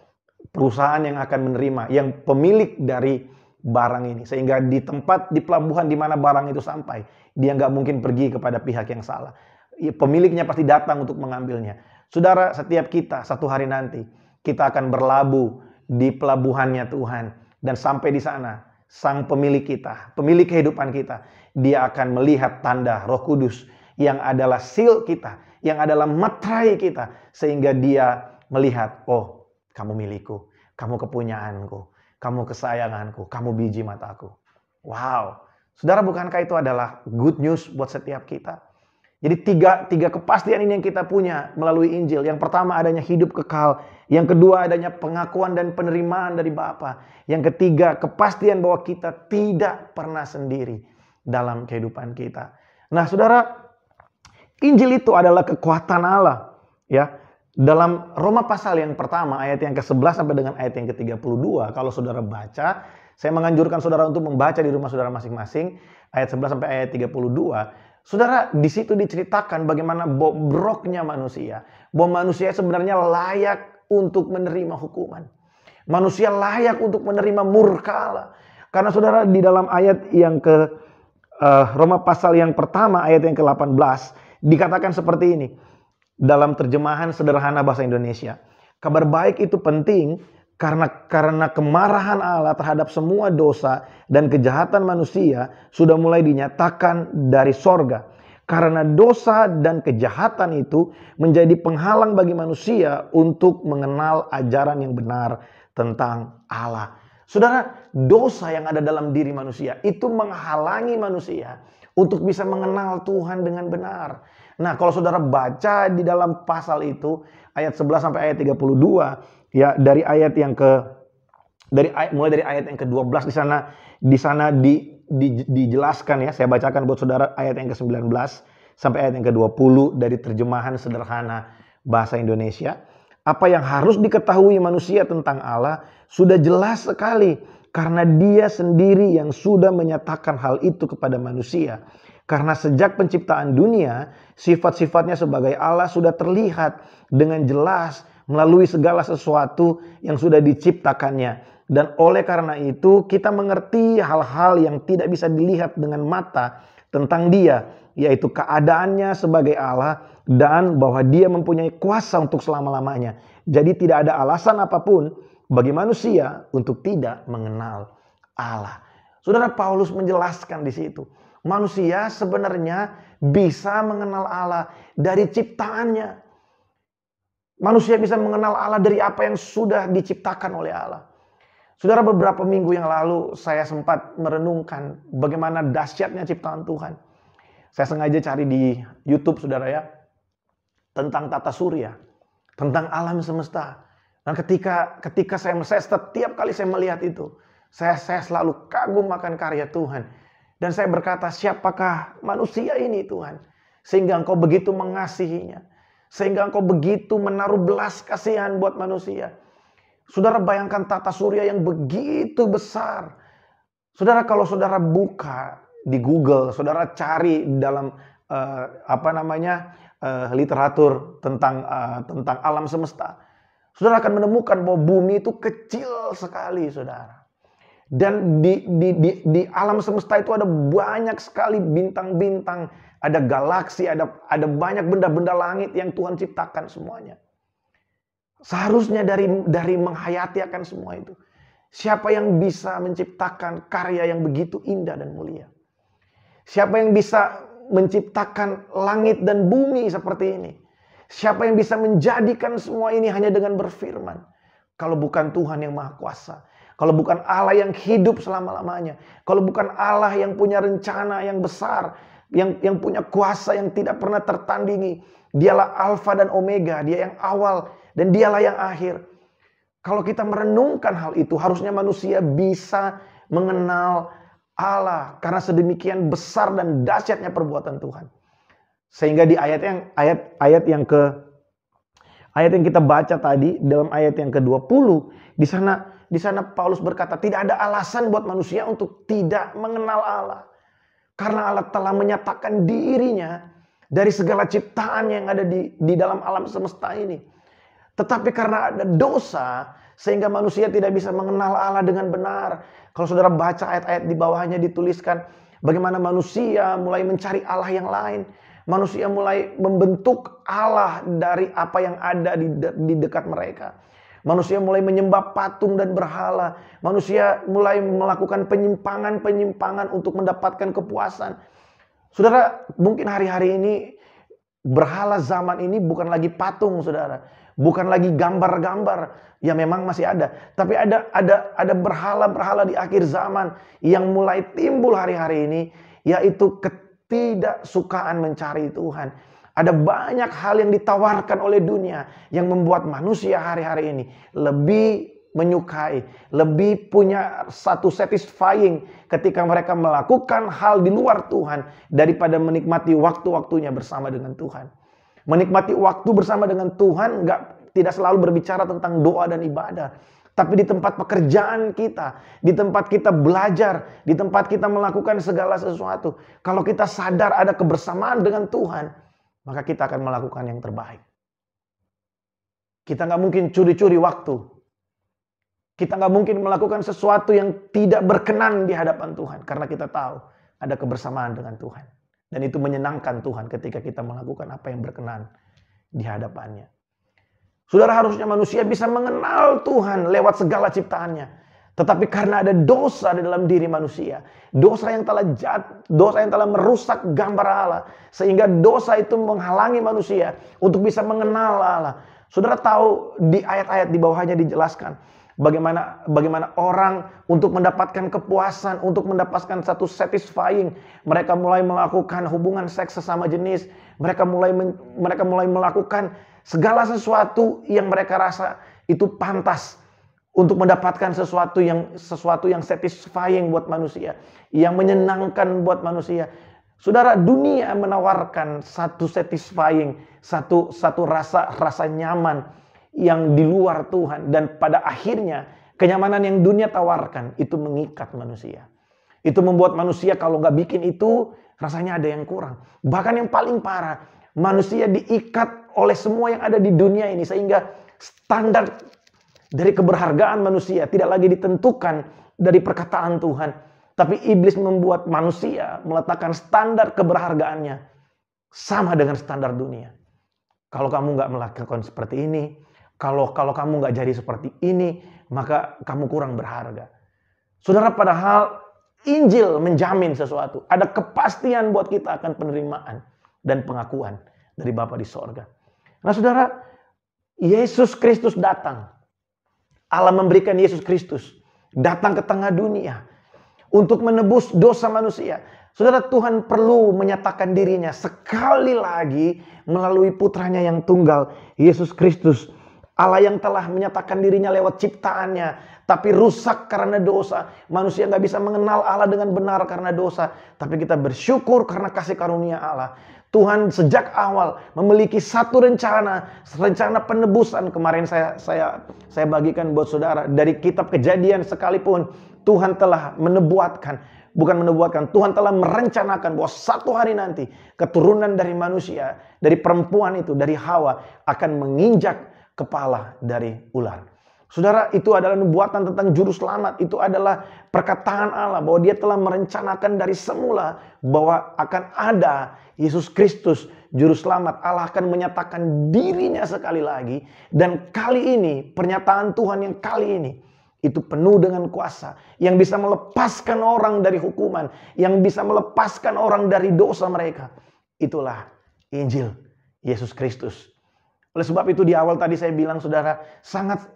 perusahaan yang akan menerima, yang pemilik dari barang ini. Sehingga di tempat, di pelabuhan di mana barang itu sampai, dia nggak mungkin pergi kepada pihak yang salah. Pemiliknya pasti datang untuk mengambilnya. Saudara, setiap kita satu hari nanti, kita akan berlabuh di pelabuhannya Tuhan. Dan sampai di sana, Sang Pemilik kita, pemilik kehidupan kita, dia akan melihat tanda Roh Kudus yang adalah seal kita, yang adalah materai kita, sehingga dia melihat, oh, kamu milikku, kamu kepunyaanku, kamu kesayanganku, kamu biji mataku. Wow, saudara, bukankah itu adalah good news buat setiap kita? Jadi tiga kepastian ini yang kita punya melalui Injil. Yang pertama adanya hidup kekal. Yang kedua adanya pengakuan dan penerimaan dari Bapa. Yang ketiga kepastian bahwa kita tidak pernah sendiri dalam kehidupan kita. Nah saudara, Injil itu adalah kekuatan Allah. Ya, dalam Roma pasal yang pertama ayat yang ke-11 sampai dengan ayat yang ke-32. Kalau saudara baca, saya menganjurkan saudara untuk membaca di rumah saudara masing-masing. Ayat 11 sampai ayat 32. Saudara, di situ diceritakan bagaimana bobroknya manusia. Bahwa manusia sebenarnya layak untuk menerima hukuman. Manusia layak untuk menerima murka Allah. Karena saudara, di dalam ayat yang ke Roma pasal yang pertama ayat yang ke-18 dikatakan seperti ini. Dalam terjemahan sederhana bahasa Indonesia. Kabar baik itu penting karena kemarahan Allah terhadap semua dosa dan kejahatan manusia sudah mulai dinyatakan dari sorga. Karena dosa dan kejahatan itu menjadi penghalang bagi manusia untuk mengenal ajaran yang benar tentang Allah. Saudara, dosa yang ada dalam diri manusia itu menghalangi manusia untuk bisa mengenal Tuhan dengan benar. Nah, kalau saudara baca di dalam pasal itu ayat 11 sampai ayat 32, ya dari ayat yang mulai dari ayat yang ke-12 di sana dijelaskan ya. Saya bacakan buat saudara ayat yang ke-19 sampai ayat yang ke-20 dari terjemahan sederhana bahasa Indonesia. Apa yang harus diketahui manusia tentang Allah sudah jelas sekali karena Dia sendiri yang sudah menyatakan hal itu kepada manusia. Karena sejak penciptaan dunia, sifat-sifatnya sebagai Allah sudah terlihat dengan jelas melalui segala sesuatu yang sudah diciptakannya. Dan oleh karena itu kita mengerti hal-hal yang tidak bisa dilihat dengan mata tentang Dia, yaitu keadaannya sebagai Allah dan bahwa Dia mempunyai kuasa untuk selama-lamanya. Jadi tidak ada alasan apapun bagi manusia untuk tidak mengenal Allah. Saudara, Paulus menjelaskan di situ manusia sebenarnya bisa mengenal Allah dari ciptaannya. Manusia bisa mengenal Allah dari apa yang sudah diciptakan oleh Allah. Saudara, beberapa minggu yang lalu saya sempat merenungkan bagaimana dahsyatnya ciptaan Tuhan. Saya sengaja cari di YouTube, saudara ya, tentang tata surya, tentang alam semesta. Dan ketika saya setiap kali saya melihat itu, saya selalu kagum akan karya Tuhan. Dan saya berkata, siapakah manusia ini Tuhan? Sehingga Engkau begitu mengasihinya. Sehingga Engkau begitu menaruh belas kasihan buat manusia. Saudara, bayangkan tata surya yang begitu besar. Saudara, kalau saudara buka di Google, saudara cari dalam literatur tentang alam semesta, saudara akan menemukan bahwa bumi itu kecil sekali, saudara. Dan di alam semesta itu ada banyak sekali bintang-bintang, ada galaksi, ada banyak benda-benda langit yang Tuhan ciptakan semuanya. Seharusnya dari menghayati akan semua itu, siapa yang bisa menciptakan karya yang begitu indah dan mulia? Siapa yang bisa menciptakan langit dan bumi seperti ini? Siapa yang bisa menjadikan semua ini hanya dengan berfirman? Kalau bukan Tuhan yang Maha Kuasa. Kalau bukan Allah yang hidup selama-lamanya. Kalau bukan Allah yang punya rencana yang besar. Yang punya kuasa yang tidak pernah tertandingi. Dialah Alfa dan Omega. Dia yang awal dan dialah yang akhir. Kalau kita merenungkan hal itu, harusnya manusia bisa mengenal Allah. Karena sedemikian besar dan dahsyatnya perbuatan Tuhan. Sehingga di ayat yang kita baca tadi, dalam ayat yang ke-20, di sana Paulus berkata, tidak ada alasan buat manusia untuk tidak mengenal Allah. Karena Allah telah menyatakan dirinya dari segala ciptaan yang ada di dalam alam semesta ini. Tetapi karena ada dosa, sehingga manusia tidak bisa mengenal Allah dengan benar. Kalau saudara baca ayat-ayat di bawahnya dituliskan bagaimana manusia mulai mencari Allah yang lain. Manusia mulai membentuk Allah dari apa yang ada di dekat mereka. Manusia mulai menyembah patung dan berhala. Manusia mulai melakukan penyimpangan-penyimpangan untuk mendapatkan kepuasan. Saudara, mungkin hari-hari ini berhala zaman ini bukan lagi patung, saudara. Bukan lagi gambar-gambar. Ya memang masih ada. Tapi ada berhala-berhala di akhir zaman yang mulai timbul hari-hari ini. Yaitu ketidaksukaan mencari Tuhan. Ada banyak hal yang ditawarkan oleh dunia yang membuat manusia hari-hari ini lebih menyukai, lebih punya satu satisfying ketika mereka melakukan hal di luar Tuhan daripada menikmati waktu-waktunya bersama dengan Tuhan. Menikmati waktu bersama dengan Tuhan tidak selalu berbicara tentang doa dan ibadah. Tapi di tempat pekerjaan kita, di tempat kita belajar, di tempat kita melakukan segala sesuatu. Kalau kita sadar ada kebersamaan dengan Tuhan, maka kita akan melakukan yang terbaik. Kita nggak mungkin curi-curi waktu. Kita nggak mungkin melakukan sesuatu yang tidak berkenan di hadapan Tuhan. Karena kita tahu ada kebersamaan dengan Tuhan. Dan itu menyenangkan Tuhan ketika kita melakukan apa yang berkenan di hadapannya. Saudara, harusnya manusia bisa mengenal Tuhan lewat segala ciptaannya. Tetapi karena ada dosa di dalam diri manusia, dosa yang telah merusak gambar Allah, sehingga dosa itu menghalangi manusia untuk bisa mengenal Allah. Saudara tahu di ayat-ayat di bawahnya dijelaskan bagaimana orang untuk mendapatkan kepuasan, untuk mendapatkan satu satisfying, mereka mulai melakukan hubungan seks sesama jenis, mereka mulai melakukan segala sesuatu yang mereka rasa itu pantas untuk mendapatkan sesuatu yang satisfying buat manusia, yang menyenangkan buat manusia. Saudara, dunia menawarkan satu satisfying, satu rasa nyaman yang di luar Tuhan, dan pada akhirnya kenyamanan yang dunia tawarkan itu mengikat manusia. Itu membuat manusia kalau nggak bikin itu rasanya ada yang kurang. Bahkan yang paling parah, manusia diikat oleh semua yang ada di dunia ini sehingga standar dari keberhargaan manusia tidak lagi ditentukan dari perkataan Tuhan. Tapi iblis membuat manusia meletakkan standar keberhargaannya sama dengan standar dunia. Kalau kamu nggak melakukan seperti ini, kalau kamu nggak jadi seperti ini, maka kamu kurang berharga. Saudara, padahal Injil menjamin sesuatu. Ada kepastian buat kita akan penerimaan dan pengakuan dari Bapa di sorga. Nah saudara, Yesus Kristus datang. Allah memberikan Yesus Kristus datang ke tengah dunia untuk menebus dosa manusia. Saudara, Tuhan perlu menyatakan dirinya sekali lagi melalui putranya yang tunggal, Yesus Kristus. Allah yang telah menyatakan dirinya lewat ciptaannya, tapi rusak karena dosa. Manusia nggak bisa mengenal Allah dengan benar karena dosa. Tapi kita bersyukur karena kasih karunia Allah. Tuhan sejak awal memiliki satu rencana penebusan. Kemarin saya bagikan buat saudara dari kitab Kejadian sekalipun Tuhan telah Tuhan telah merencanakan bahwa satu hari nanti keturunan dari manusia, dari perempuan itu, dari Hawa akan menginjak kepala dari ular. Saudara, itu adalah nubuatan tentang juru selamat. Itu adalah perkataan Allah bahwa dia telah merencanakan dari semula bahwa akan ada Yesus Kristus juru selamat. Allah akan menyatakan dirinya sekali lagi. Dan kali ini, pernyataan Tuhan yang kali ini itu penuh dengan kuasa. Yang bisa melepaskan orang dari hukuman. Yang bisa melepaskan orang dari dosa mereka. Itulah Injil Yesus Kristus. Oleh sebab itu di awal tadi saya bilang saudara, sangat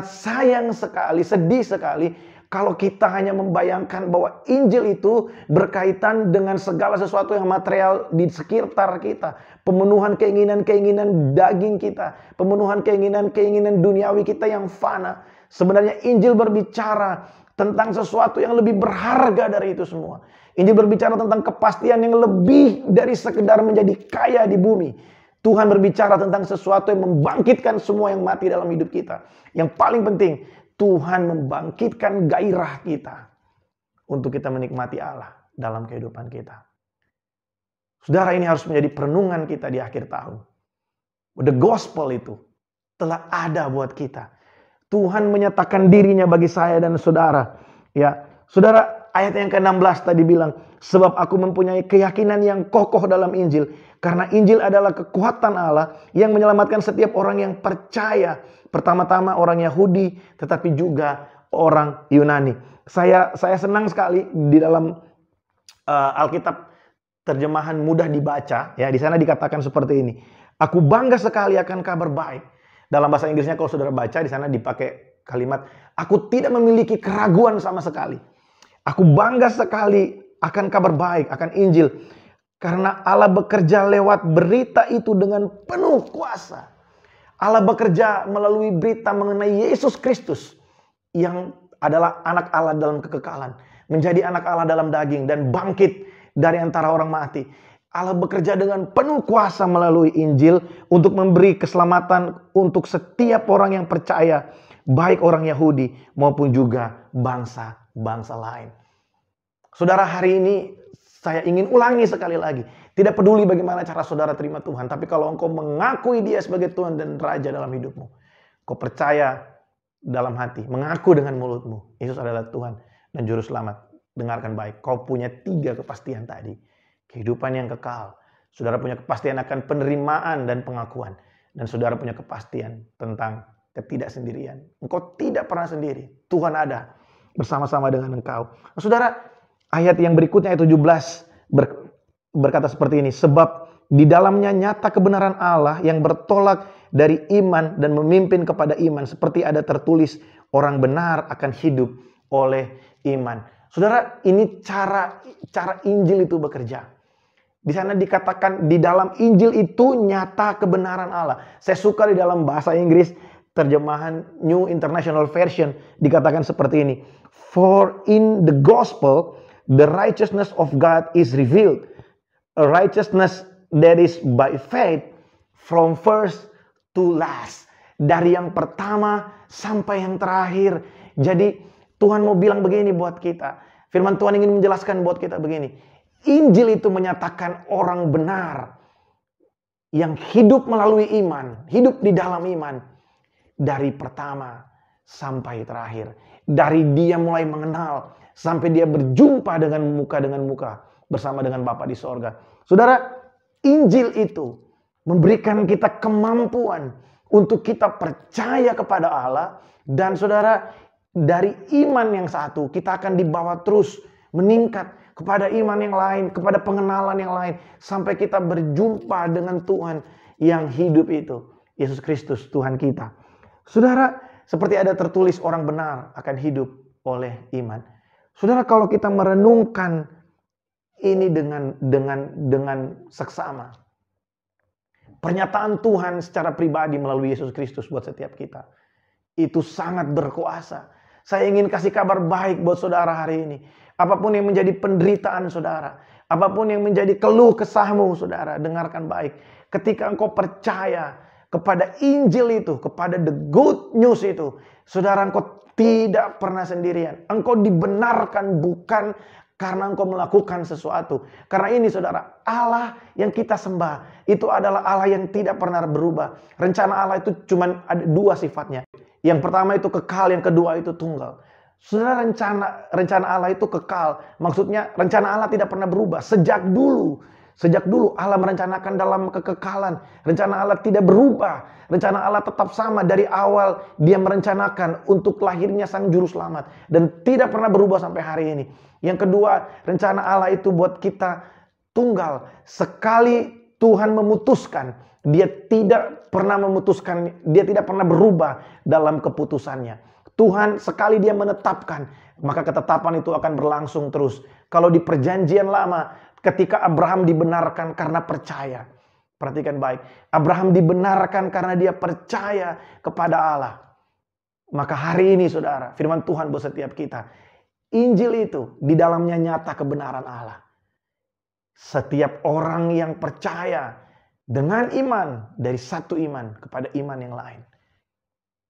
sayang sekali, sedih sekali kalau kita hanya membayangkan bahwa Injil itu berkaitan dengan segala sesuatu yang material di sekitar kita. Pemenuhan keinginan-keinginan daging kita, pemenuhan keinginan-keinginan duniawi kita yang fana. Sebenarnya Injil berbicara tentang sesuatu yang lebih berharga dari itu semua. Injil berbicara tentang kepastian yang lebih dari sekedar menjadi kaya di bumi. Tuhan berbicara tentang sesuatu yang membangkitkan semua yang mati dalam hidup kita. Yang paling penting, Tuhan membangkitkan gairah kita untuk kita menikmati Allah dalam kehidupan kita. Saudara, ini harus menjadi perenungan kita di akhir tahun. The gospel itu telah ada buat kita. Tuhan menyatakan dirinya bagi saya dan saudara. Ya, saudara, ayat yang ke-16 tadi bilang, sebab aku mempunyai keyakinan yang kokoh dalam Injil. Karena Injil adalah kekuatan Allah yang menyelamatkan setiap orang yang percaya. Pertama-tama orang Yahudi, tetapi juga orang Yunani. Saya senang sekali di dalam Alkitab terjemahan mudah dibaca. Ya, di sana dikatakan seperti ini. Aku bangga sekali akan kabar baik. Dalam bahasa Inggrisnya kalau saudara baca di sana dipakai kalimat, aku tidak memiliki keraguan sama sekali. Aku bangga sekali akan kabar baik, akan Injil. Karena Allah bekerja lewat berita itu dengan penuh kuasa. Allah bekerja melalui berita mengenai Yesus Kristus yang adalah anak Allah dalam kekekalan. Menjadi anak Allah dalam daging dan bangkit dari antara orang mati. Allah bekerja dengan penuh kuasa melalui Injil untuk memberi keselamatan untuk setiap orang yang percaya. Baik orang Yahudi maupun juga bangsa-bangsa lain. Saudara, hari ini saya ingin ulangi sekali lagi. Tidak peduli bagaimana cara saudara terima Tuhan. Tapi kalau engkau mengakui dia sebagai Tuhan dan Raja dalam hidupmu. Kau percaya dalam hati. Mengaku dengan mulutmu. Yesus adalah Tuhan dan Juru Selamat. Dengarkan baik. Kau punya 3 kepastian tadi. Kehidupan yang kekal. Saudara punya kepastian akan penerimaan dan pengakuan. Dan saudara punya kepastian tentang ketidaksendirian. Engkau tidak pernah sendiri. Tuhan ada bersama-sama dengan engkau. Nah, saudara, ayat yang berikutnya ayat 17 berkata seperti ini. Sebab di dalamnya nyata kebenaran Allah yang bertolak dari iman dan memimpin kepada iman. Seperti ada tertulis, orang benar akan hidup oleh iman. Saudara, ini cara Injil itu bekerja. Di sana dikatakan di dalam Injil itu nyata kebenaran Allah. Saya suka di dalam bahasa Inggris terjemahan New International Version dikatakan seperti ini. For in the gospel the righteousness of God is revealed. A righteousness that is by faith from first to last. Dari yang pertama sampai yang terakhir. Jadi Tuhan mau bilang begini buat kita. Firman Tuhan ingin menjelaskan buat kita begini. Injil itu menyatakan orang benar yang hidup melalui iman, hidup di dalam iman dari pertama sampai terakhir. Dari dia mulai mengenal sampai dia berjumpa dengan muka bersama dengan Bapa di sorga. Saudara, Injil itu memberikan kita kemampuan untuk kita percaya kepada Allah. Dan saudara, dari iman yang satu kita akan dibawa terus meningkat kepada iman yang lain, kepada pengenalan yang lain, sampai kita berjumpa dengan Tuhan yang hidup itu, Yesus Kristus Tuhan kita. Saudara, seperti ada tertulis, orang benar akan hidup oleh iman. Saudara, kalau kita merenungkan ini dengan seksama, pernyataan Tuhan secara pribadi melalui Yesus Kristus buat setiap kita, itu sangat berkuasa. Saya ingin kasih kabar baik buat saudara hari ini. Apapun yang menjadi penderitaan saudara, apapun yang menjadi keluh kesahmu saudara, dengarkan baik. Ketika engkau percaya kepada Injil itu, kepada the good news itu, saudara, engkau tidak pernah sendirian. Engkau dibenarkan bukan karena engkau melakukan sesuatu. Karena ini saudara, Allah yang kita sembah itu adalah Allah yang tidak pernah berubah. Rencana Allah itu cuma ada dua sifatnya. Yang pertama itu kekal, yang kedua itu tunggal. Saudara, rencana Allah itu kekal. Maksudnya rencana Allah tidak pernah berubah. Sejak dulu Allah merencanakan dalam kekekalan. Rencana Allah tidak berubah. Rencana Allah tetap sama dari awal. Dia merencanakan untuk lahirnya Sang Juru Selamat. Dan tidak pernah berubah sampai hari ini. Yang kedua, rencana Allah itu buat kita tunggal. Sekali Tuhan memutuskan, Dia tidak pernah berubah dalam keputusannya. Tuhan sekali Dia menetapkan, maka ketetapan itu akan berlangsung terus. Kalau di perjanjian lama, ketika Abraham dibenarkan karena percaya. Perhatikan baik. Abraham dibenarkan karena dia percaya kepada Allah. Maka hari ini saudara, firman Tuhan buat setiap kita. Injil itu di dalamnya nyata kebenaran Allah. Setiap orang yang percaya dengan iman, dari satu iman kepada iman yang lain,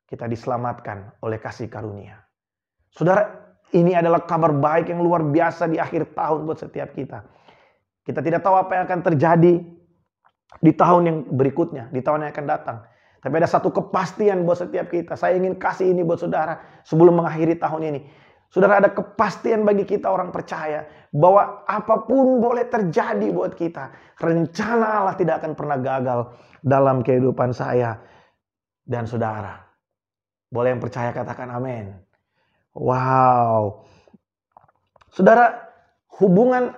kita diselamatkan oleh kasih karunia. Saudara, ini adalah kabar baik yang luar biasa di akhir tahun buat setiap kita. Kita tidak tahu apa yang akan terjadi di tahun yang berikutnya, di tahun yang akan datang. Tapi ada satu kepastian buat setiap kita. Saya ingin kasih ini buat saudara sebelum mengakhiri tahun ini. Saudara, ada kepastian bagi kita orang percaya bahwa apapun boleh terjadi buat kita. Rencana Allah tidak akan pernah gagal dalam kehidupan saya dan saudara. Boleh yang percaya katakan amin. Wow. Saudara, hubungan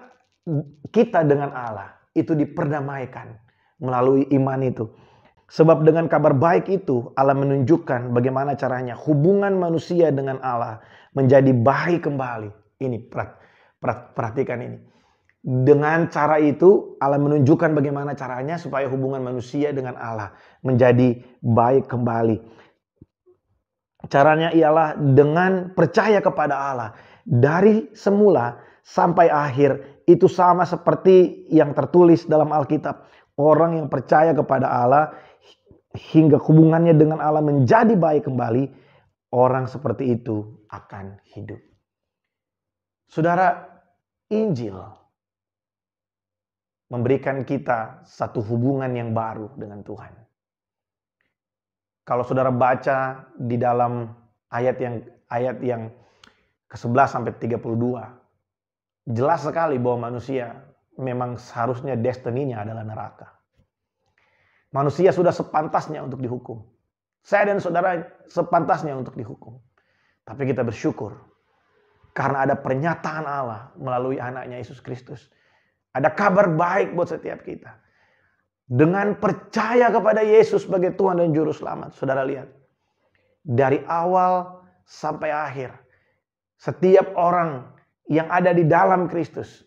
kita dengan Allah itu diperdamaikan melalui iman itu. Sebab dengan kabar baik itu Allah menunjukkan bagaimana caranya hubungan manusia dengan Allah menjadi baik kembali. Ini perhatikan ini. Dengan cara itu Allah menunjukkan bagaimana caranya supaya hubungan manusia dengan Allah menjadi baik kembali. Caranya ialah dengan percaya kepada Allah. Dari semula sampai akhir itu sama seperti yang tertulis dalam Alkitab. Orang yang percaya kepada Allah hingga hubungannya dengan Allah menjadi baik kembali, orang seperti itu akan hidup. Saudara, Injil memberikan kita satu hubungan yang baru dengan Tuhan. Kalau saudara baca di dalam ayat yang ke-11 sampai 32, jelas sekali bahwa manusia memang seharusnya destininya adalah neraka. Manusia sudah sepantasnya untuk dihukum. Saya dan saudara sepantasnya untuk dihukum. Tapi kita bersyukur karena ada pernyataan Allah melalui anaknya Yesus Kristus. Ada kabar baik buat setiap kita. Dengan percaya kepada Yesus sebagai Tuhan dan Juru Selamat. Saudara lihat. Dari awal sampai akhir. Setiap orang yang ada di dalam Kristus.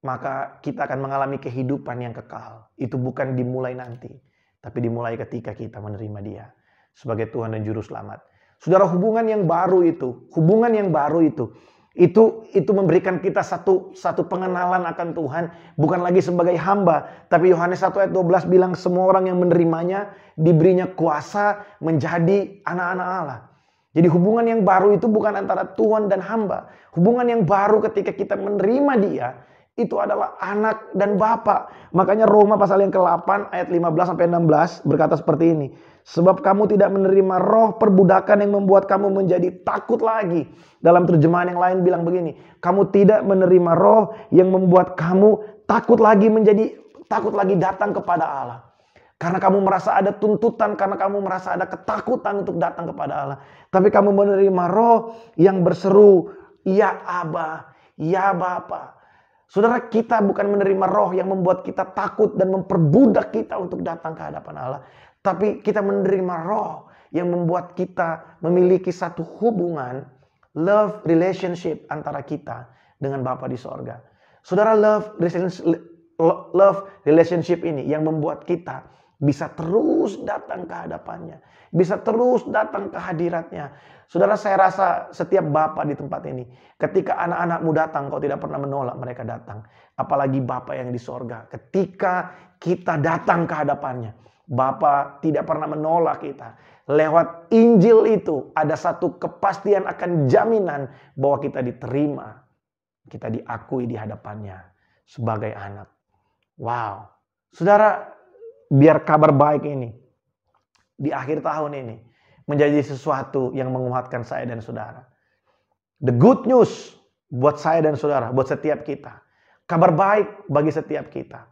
Maka kita akan mengalami kehidupan yang kekal. Itu bukan dimulai nanti. Tapi dimulai ketika kita menerima Dia. Sebagai Tuhan dan Juru Selamat. Saudara, hubungan yang baru itu. Itu memberikan kita satu pengenalan akan Tuhan. Bukan lagi sebagai hamba. Tapi Yohanes 1 ayat 12 bilang semua orang yang menerimanya diberinya kuasa menjadi anak-anak Allah. Jadi hubungan yang baru itu bukan antara Tuhan dan hamba. Hubungan yang baru ketika kita menerima Dia. Itu adalah anak dan bapa. Makanya Roma pasal yang ke-8 ayat 15 sampai 16 berkata seperti ini. Sebab kamu tidak menerima roh perbudakan yang membuat kamu menjadi takut lagi. Dalam terjemahan yang lain bilang begini. Kamu tidak menerima roh yang membuat kamu takut lagi datang kepada Allah. Karena kamu merasa ada tuntutan, karena kamu merasa ada ketakutan untuk datang kepada Allah. Tapi kamu menerima roh yang berseru, ya Aba, Ya Bapa. Saudara, kita bukan menerima roh yang membuat kita takut dan memperbudak kita untuk datang ke hadapan Allah. Tapi kita menerima roh yang membuat kita memiliki satu hubungan, love relationship antara kita dengan Bapa di sorga. Saudara, love relationship ini yang membuat kita bisa terus datang ke hadapannya. Bisa terus datang ke hadiratnya. Saudara, saya rasa setiap Bapa di tempat ini, ketika anak-anakmu datang, kau tidak pernah menolak mereka datang. Apalagi Bapa yang di sorga. Ketika kita datang ke hadapannya, Bapa tidak pernah menolak kita. Lewat Injil itu ada satu kepastian akan jaminan bahwa kita diterima. Kita diakui di hadapannya sebagai anak. Wow. Saudara, biar kabar baik ini di akhir tahun ini menjadi sesuatu yang menguatkan saya dan saudara. The good news buat saya dan saudara, buat setiap kita. Kabar baik bagi setiap kita.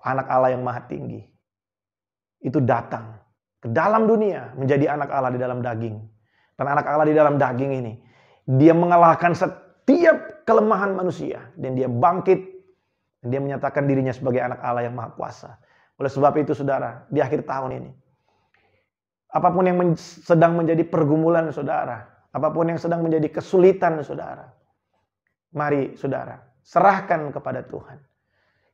Anak Allah yang maha tinggi itu datang ke dalam dunia menjadi anak Allah di dalam daging. Dan anak Allah di dalam daging ini, dia mengalahkan setiap kelemahan manusia. Dan dia bangkit. Dan dia menyatakan dirinya sebagai anak Allah yang maha kuasa. Oleh sebab itu saudara, di akhir tahun ini, apapun yang sedang menjadi pergumulan saudara, apapun yang sedang menjadi kesulitan saudara, mari saudara, serahkan kepada Tuhan.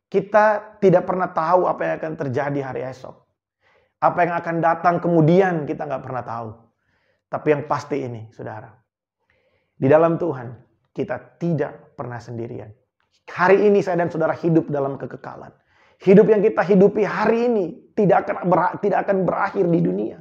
Kita tidak pernah tahu apa yang akan terjadi hari esok. Apa yang akan datang kemudian kita nggak pernah tahu. Tapi yang pasti ini saudara, di dalam Tuhan kita tidak pernah sendirian. Hari ini saya dan saudara hidup dalam kekekalan. Hidup yang kita hidupi hari ini tidak akan berakhir di dunia.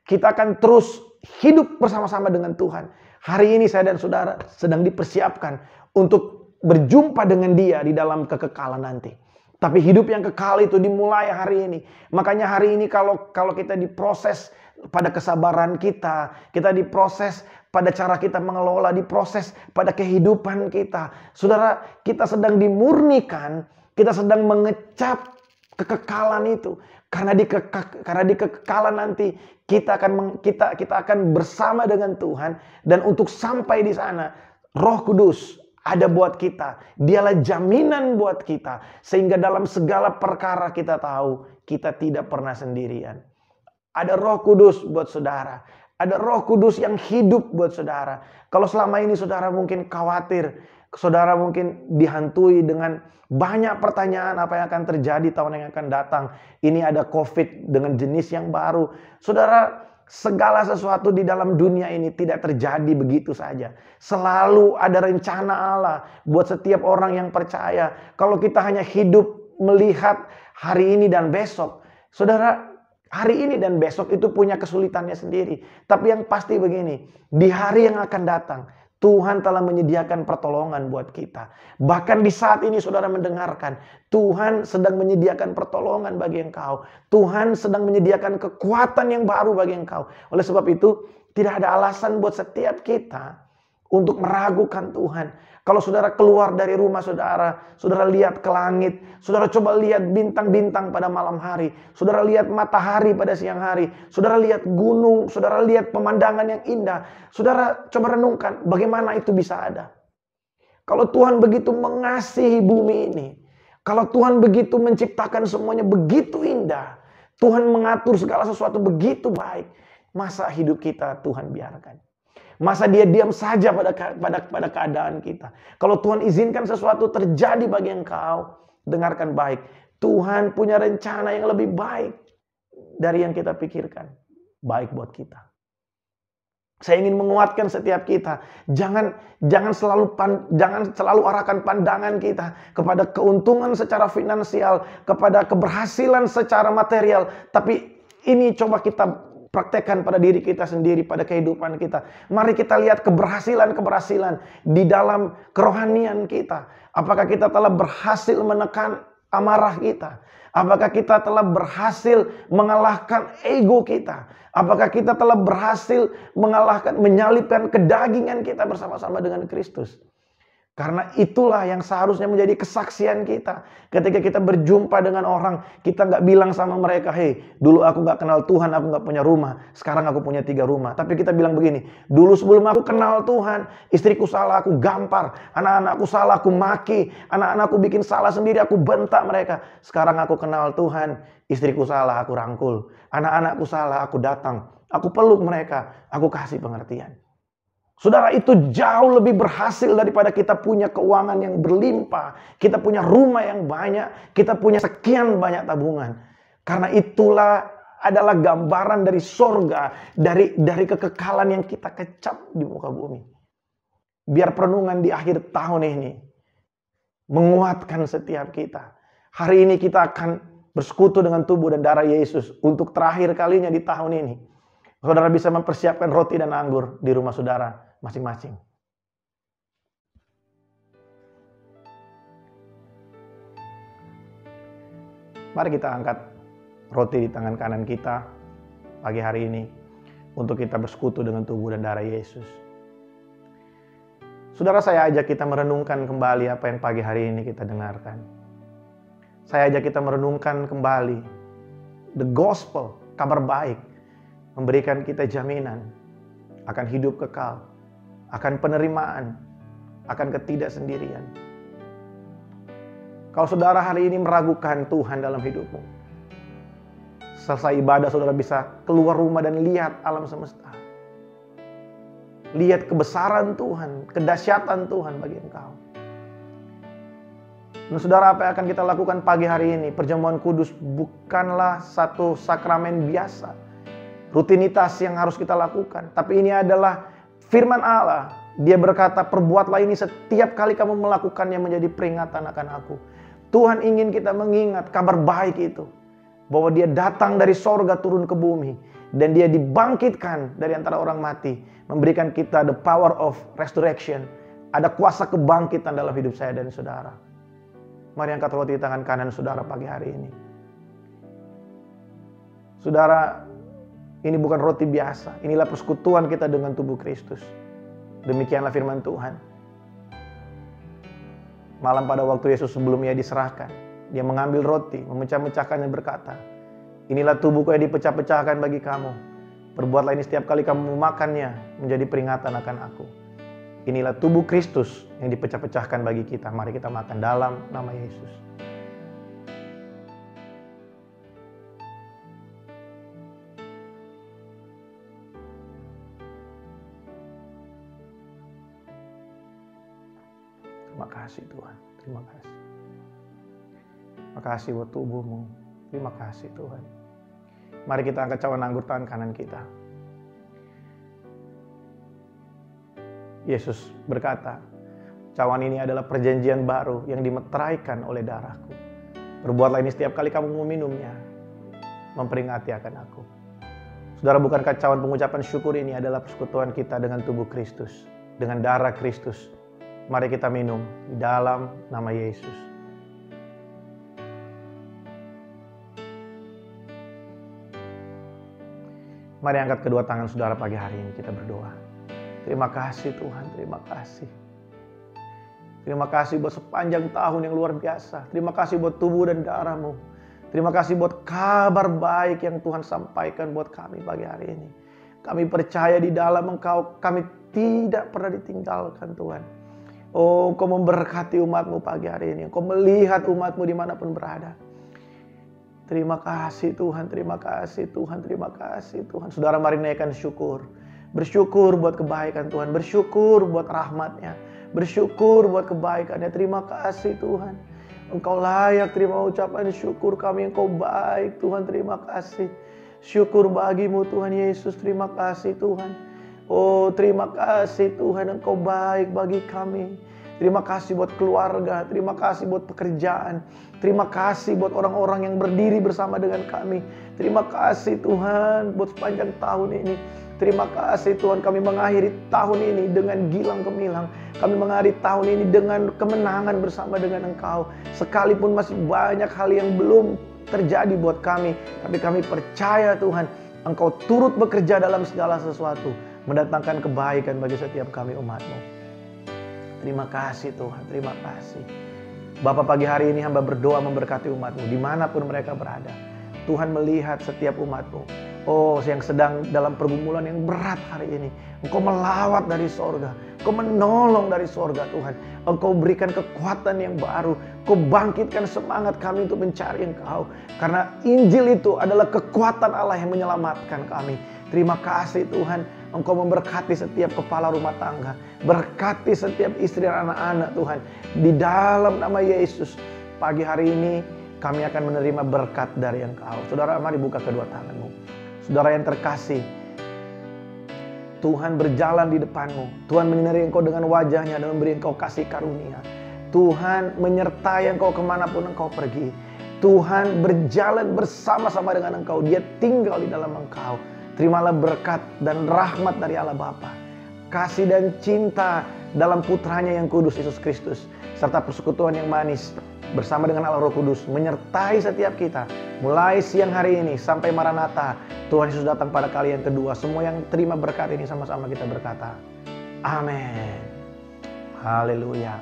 Kita akan terus hidup bersama-sama dengan Tuhan. Hari ini saya dan saudara sedang dipersiapkan untuk berjumpa dengan Dia di dalam kekekalan nanti. Tapi hidup yang kekal itu dimulai hari ini. Makanya hari ini kalau kita diproses pada kesabaran kita diproses pada cara kita mengelola, diproses pada kehidupan kita. Saudara, kita sedang dimurnikan, kita sedang mengecap kekekalan itu. Karena di kekekalan nanti kita akan bersama dengan Tuhan, dan untuk sampai di sana Roh Kudus ada buat kita. Dialah jaminan buat kita sehingga dalam segala perkara kita tahu kita tidak pernah sendirian. Ada Roh Kudus buat saudara. Ada Roh Kudus yang hidup buat saudara. Kalau selama ini saudara mungkin khawatir, saudara mungkin dihantui dengan banyak pertanyaan apa yang akan terjadi tahun yang akan datang. Ini ada COVID dengan jenis yang baru. Saudara, segala sesuatu di dalam dunia ini tidak terjadi begitu saja. Selalu ada rencana Allah buat setiap orang yang percaya. Kalau kita hanya hidup melihat hari ini dan besok, saudara, hari ini dan besok itu punya kesulitannya sendiri. Tapi yang pasti begini, di hari yang akan datang, Tuhan telah menyediakan pertolongan buat kita. Bahkan di saat ini saudara mendengarkan, Tuhan sedang menyediakan pertolongan bagi engkau. Tuhan sedang menyediakan kekuatan yang baru bagi engkau. Oleh sebab itu, tidak ada alasan buat setiap kita untuk meragukan Tuhan. Kalau saudara keluar dari rumah saudara lihat ke langit, saudara coba lihat bintang-bintang pada malam hari, saudara lihat matahari pada siang hari, saudara lihat gunung, saudara lihat pemandangan yang indah, saudara coba renungkan bagaimana itu bisa ada. Kalau Tuhan begitu mengasihi bumi ini, kalau Tuhan begitu menciptakan semuanya begitu indah, Tuhan mengatur segala sesuatu begitu baik, masa hidup kita Tuhan biarkan? Masa Dia diam saja pada keadaan kita? Kalau Tuhan izinkan sesuatu terjadi bagi engkau, dengarkan baik. Tuhan punya rencana yang lebih baik dari yang kita pikirkan. Baik buat kita. Saya ingin menguatkan setiap kita. Jangan selalu arahkan pandangan kita kepada keuntungan secara finansial, kepada keberhasilan secara material. Tapi ini coba kita praktekkan pada diri kita sendiri, pada kehidupan kita. Mari kita lihat keberhasilan di dalam kerohanian kita. Apakah kita telah berhasil menekan amarah kita? Apakah kita telah berhasil mengalahkan ego kita? Apakah kita telah berhasil menyalipkan kedagingan kita bersama-sama dengan Kristus? Karena itulah yang seharusnya menjadi kesaksian kita. Ketika kita berjumpa dengan orang, kita nggak bilang sama mereka, "Hei, dulu aku nggak kenal Tuhan, aku nggak punya rumah. Sekarang aku punya 3 rumah." Tapi kita bilang begini, "Dulu sebelum aku kenal Tuhan, istriku salah, aku gampar. Anak-anakku salah, aku maki. Anak-anakku bikin salah sendiri, aku bentak mereka. Sekarang aku kenal Tuhan, istriku salah, aku rangkul. Anak-anakku salah, aku datang. Aku peluk mereka, aku kasih pengertian." Saudara, itu jauh lebih berhasil daripada kita punya keuangan yang berlimpah, kita punya rumah yang banyak, kita punya sekian banyak tabungan. Karena itulah adalah gambaran dari sorga, dari kekekalan yang kita kecap di muka bumi. Biar perenungan di akhir tahun ini menguatkan setiap kita. Hari ini kita akan bersekutu dengan tubuh dan darah Yesus untuk terakhir kalinya di tahun ini. Saudara bisa mempersiapkan roti dan anggur di rumah saudara masing-masing. Mari kita angkat roti di tangan kanan kita pagi hari ini untuk kita bersekutu dengan tubuh dan darah Yesus. Saudara, saya ajak kita merenungkan kembali apa yang pagi hari ini kita dengarkan. Saya ajak kita merenungkan kembali the gospel, kabar baik, memberikan kita jaminan akan hidup kekal, akan penerimaan, akan ketidaksendirian. Kalau saudara hari ini meragukan Tuhan dalam hidupmu, selesai ibadah saudara bisa keluar rumah dan lihat alam semesta. Lihat kebesaran Tuhan, kedahsyatan Tuhan bagi engkau. Dan saudara, apa yang akan kita lakukan pagi hari ini? Perjamuan kudus bukanlah satu sakramen biasa, rutinitas yang harus kita lakukan. Tapi ini adalah firman Allah. Dia berkata, "Perbuatlah ini setiap kali kamu melakukannya menjadi peringatan akan aku." Tuhan ingin kita mengingat kabar baik itu. Bahwa dia datang dari sorga turun ke bumi. Dan dia dibangkitkan dari antara orang mati. Memberikan kita the power of resurrection. Ada kuasa kebangkitan dalam hidup saya dan saudara. Mari angkat roti di tangan kanan saudara pagi hari ini. Saudara, ini bukan roti biasa. Inilah persekutuan kita dengan tubuh Kristus. Demikianlah firman Tuhan. Malam pada waktu Yesus sebelum ia diserahkan, dia mengambil roti, memecah-mecahkannya berkata, "Inilah tubuhku yang dipecah-pecahkan bagi kamu. Perbuatlah ini setiap kali kamu memakannya menjadi peringatan akan aku." Inilah tubuh Kristus yang dipecah-pecahkan bagi kita. Mari kita makan dalam nama Yesus. Terima kasih Tuhan, terima kasih. Terima kasih buat tubuhmu. Terima kasih Tuhan. Mari kita angkat cawan anggur tangan kanan kita. Yesus berkata, "Cawan ini adalah perjanjian baru yang dimeteraikan oleh darahku. Perbuatlah ini setiap kali kamu meminumnya, memperingati akan aku." Saudara, bukankah cawan pengucapan syukur ini adalah persekutuan kita dengan tubuh Kristus, dengan darah Kristus? Mari kita minum di dalam nama Yesus. Mari angkat kedua tangan saudara pagi hari ini, kita berdoa. Terima kasih Tuhan, terima kasih. Terima kasih buat sepanjang tahun yang luar biasa. Terima kasih buat tubuh dan darah-Mu. Terima kasih buat kabar baik yang Tuhan sampaikan buat kami pagi hari ini. Kami percaya di dalam Engkau, kami tidak pernah ditinggalkan Tuhan. Oh, Engkau memberkati umat-Mu pagi hari ini. Engkau melihat umat-Mu dimanapun berada. Terima kasih Tuhan, terima kasih Tuhan, terima kasih Tuhan. Saudara, mari naikkan syukur. Bersyukur buat kebaikan Tuhan. Bersyukur buat rahmat-Nya. Bersyukur buat kebaikan-Nya. Terima kasih Tuhan. Engkau layak terima ucapan syukur kami. Engkau baik Tuhan, terima kasih. Syukur bagimu Tuhan Yesus, terima kasih Tuhan. Oh, terima kasih Tuhan, Engkau baik bagi kami. Terima kasih buat keluarga, terima kasih buat pekerjaan. Terima kasih buat orang-orang yang berdiri bersama dengan kami. Terima kasih Tuhan buat sepanjang tahun ini. Terima kasih Tuhan, kami mengakhiri tahun ini dengan gilang gemilang. Kami mengakhiri tahun ini dengan kemenangan bersama dengan Engkau. Sekalipun masih banyak hal yang belum terjadi buat kami, tapi kami percaya Tuhan, Engkau turut bekerja dalam segala sesuatu, mendatangkan kebaikan bagi setiap kami umat-Mu. Terima kasih Tuhan, terima kasih. Bapa, pagi hari ini hamba berdoa memberkati umat-Mu dimanapun mereka berada. Tuhan melihat setiap umat-Mu. Oh, yang sedang dalam pergumulan yang berat hari ini. Engkau melawat dari sorga. Engkau menolong dari sorga Tuhan. Engkau berikan kekuatan yang baru. Engkau bangkitkan semangat kami untuk mencari Engkau. Karena Injil itu adalah kekuatan Allah yang menyelamatkan kami. Terima kasih Tuhan. Engkau memberkati setiap kepala rumah tangga. Berkati setiap istri dan anak-anak Tuhan. Di dalam nama Yesus. Pagi hari ini kami akan menerima berkat dari Engkau. Saudara, mari buka kedua tanganmu. Saudara yang terkasih, Tuhan berjalan di depanmu. Tuhan menyinari engkau dengan wajahnya dan memberi engkau kasih karunia. Tuhan menyertai engkau kemanapun engkau pergi. Tuhan berjalan bersama-sama dengan engkau. Dia tinggal di dalam engkau. Terimalah berkat dan rahmat dari Allah Bapa, kasih dan cinta dalam putranya yang kudus Yesus Kristus, serta persekutuan yang manis bersama dengan Allah Roh Kudus menyertai setiap kita mulai siang hari ini sampai Maranatha. Tuhan Yesus datang pada kali yang kedua. Semua yang terima berkat ini sama-sama kita berkata amin. Haleluya.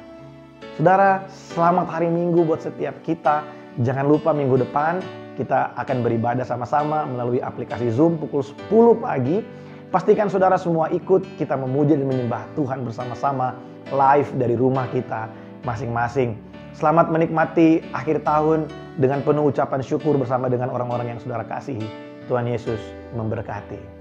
Saudara, selamat hari Minggu buat setiap kita. Jangan lupa minggu depan kita akan beribadah sama-sama melalui aplikasi Zoom pukul 10 pagi. Pastikan saudara semua ikut, kita memuji dan menyembah Tuhan bersama-sama live dari rumah kita masing-masing. Selamat menikmati akhir tahun dengan penuh ucapan syukur bersama dengan orang-orang yang saudara kasihi. Tuhan Yesus memberkati.